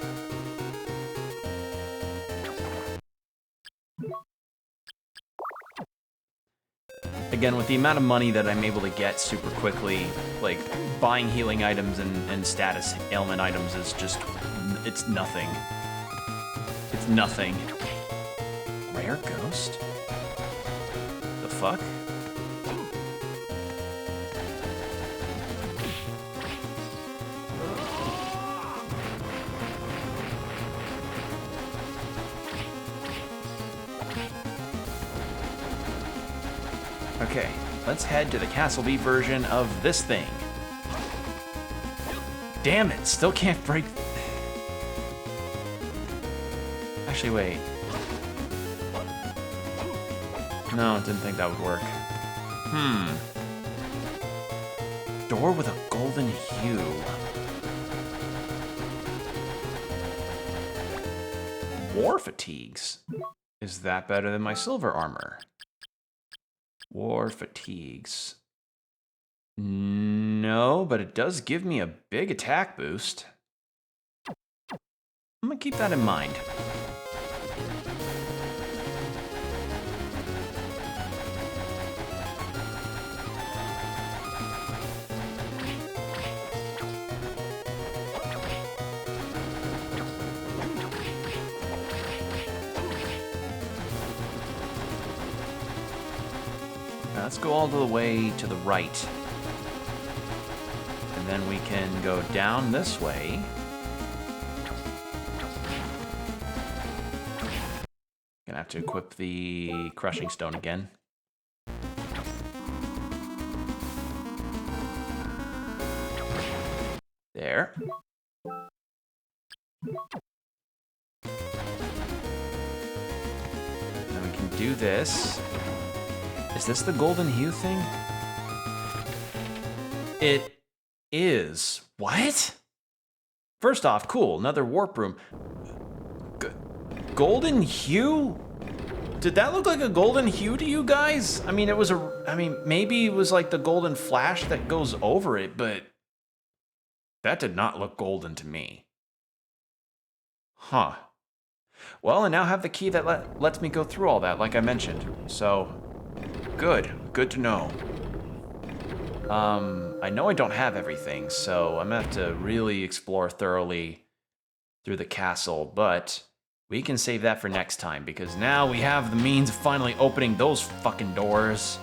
Speaker 1: Again, with the amount of money that I'm able to get super quickly, like, buying healing items and status ailment items is just, it's nothing. It's nothing. Rare ghost? The fuck? Okay, let's head to the Castle B version of this thing. Damn it, still can't break... Actually, wait. No, didn't think that would work. Door with a golden hue. War fatigues. Is that better than my silver armor? War fatigues. No, but it does give me a big attack boost. I'm gonna keep that in mind. Let's go all the way to the right. And then we can go down this way. Gonna have to equip the crushing stone again. There. Then we can do this. Is this the golden hue thing? It is. What? First off, cool, another warp room. Golden hue? Did that look like a golden hue to you guys? I mean, it was maybe it was like the golden flash that goes over it, but that did not look golden to me. Huh. Well, I now have the key that lets me go through all that, like I mentioned. So, good to know. I know I don't have everything, so I'm gonna have to really explore thoroughly through the castle, but we can save that for next time, because now we have the means of finally opening those fucking doors.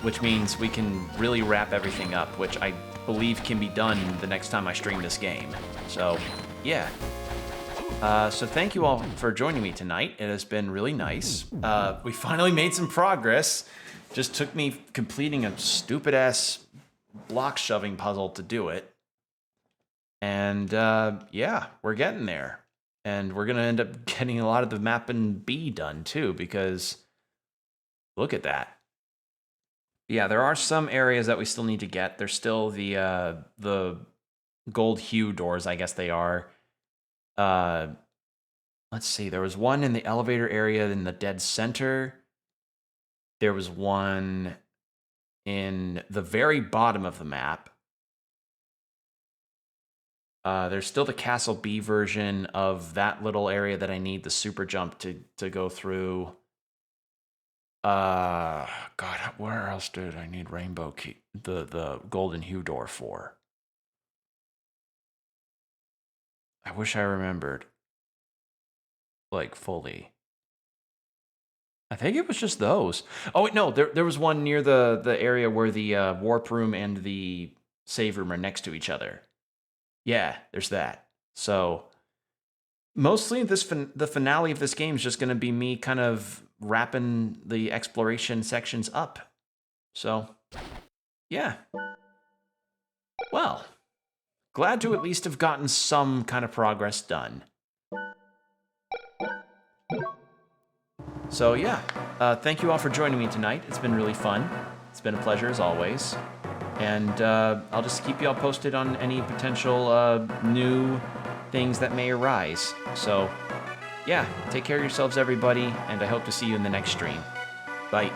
Speaker 1: Which means we can really wrap everything up, which I believe can be done the next time I stream this game. So, yeah. So thank you all for joining me tonight. It has been really nice. We finally made some progress. Just took me completing a stupid-ass block shoving puzzle to do it. And, yeah, we're getting there. And we're going to end up getting a lot of the map in B done, too, because look at that. Yeah, there are some areas that we still need to get. There's still the gold hue doors, I guess they are. Let's see, there was one in the elevator area in the dead center. There was one in the very bottom of the map. There's still the Castle B version of that little area that I need the super jump to go through. God, where else did I need rainbow key, the golden hue door for? I wish I remembered, like, fully. I think it was just those. Oh, wait, no, there was one near the area where the warp room and the save room are next to each other. Yeah, there's that. So, mostly the finale of this game is just going to be me kind of wrapping the exploration sections up. So, yeah. Well, glad to at least have gotten some kind of progress done. So yeah, thank you all for joining me tonight. It's been really fun. It's been a pleasure as always. And I'll just keep you all posted on any potential new things that may arise. So yeah, take care of yourselves everybody, and I hope to see you in the next stream. Bye.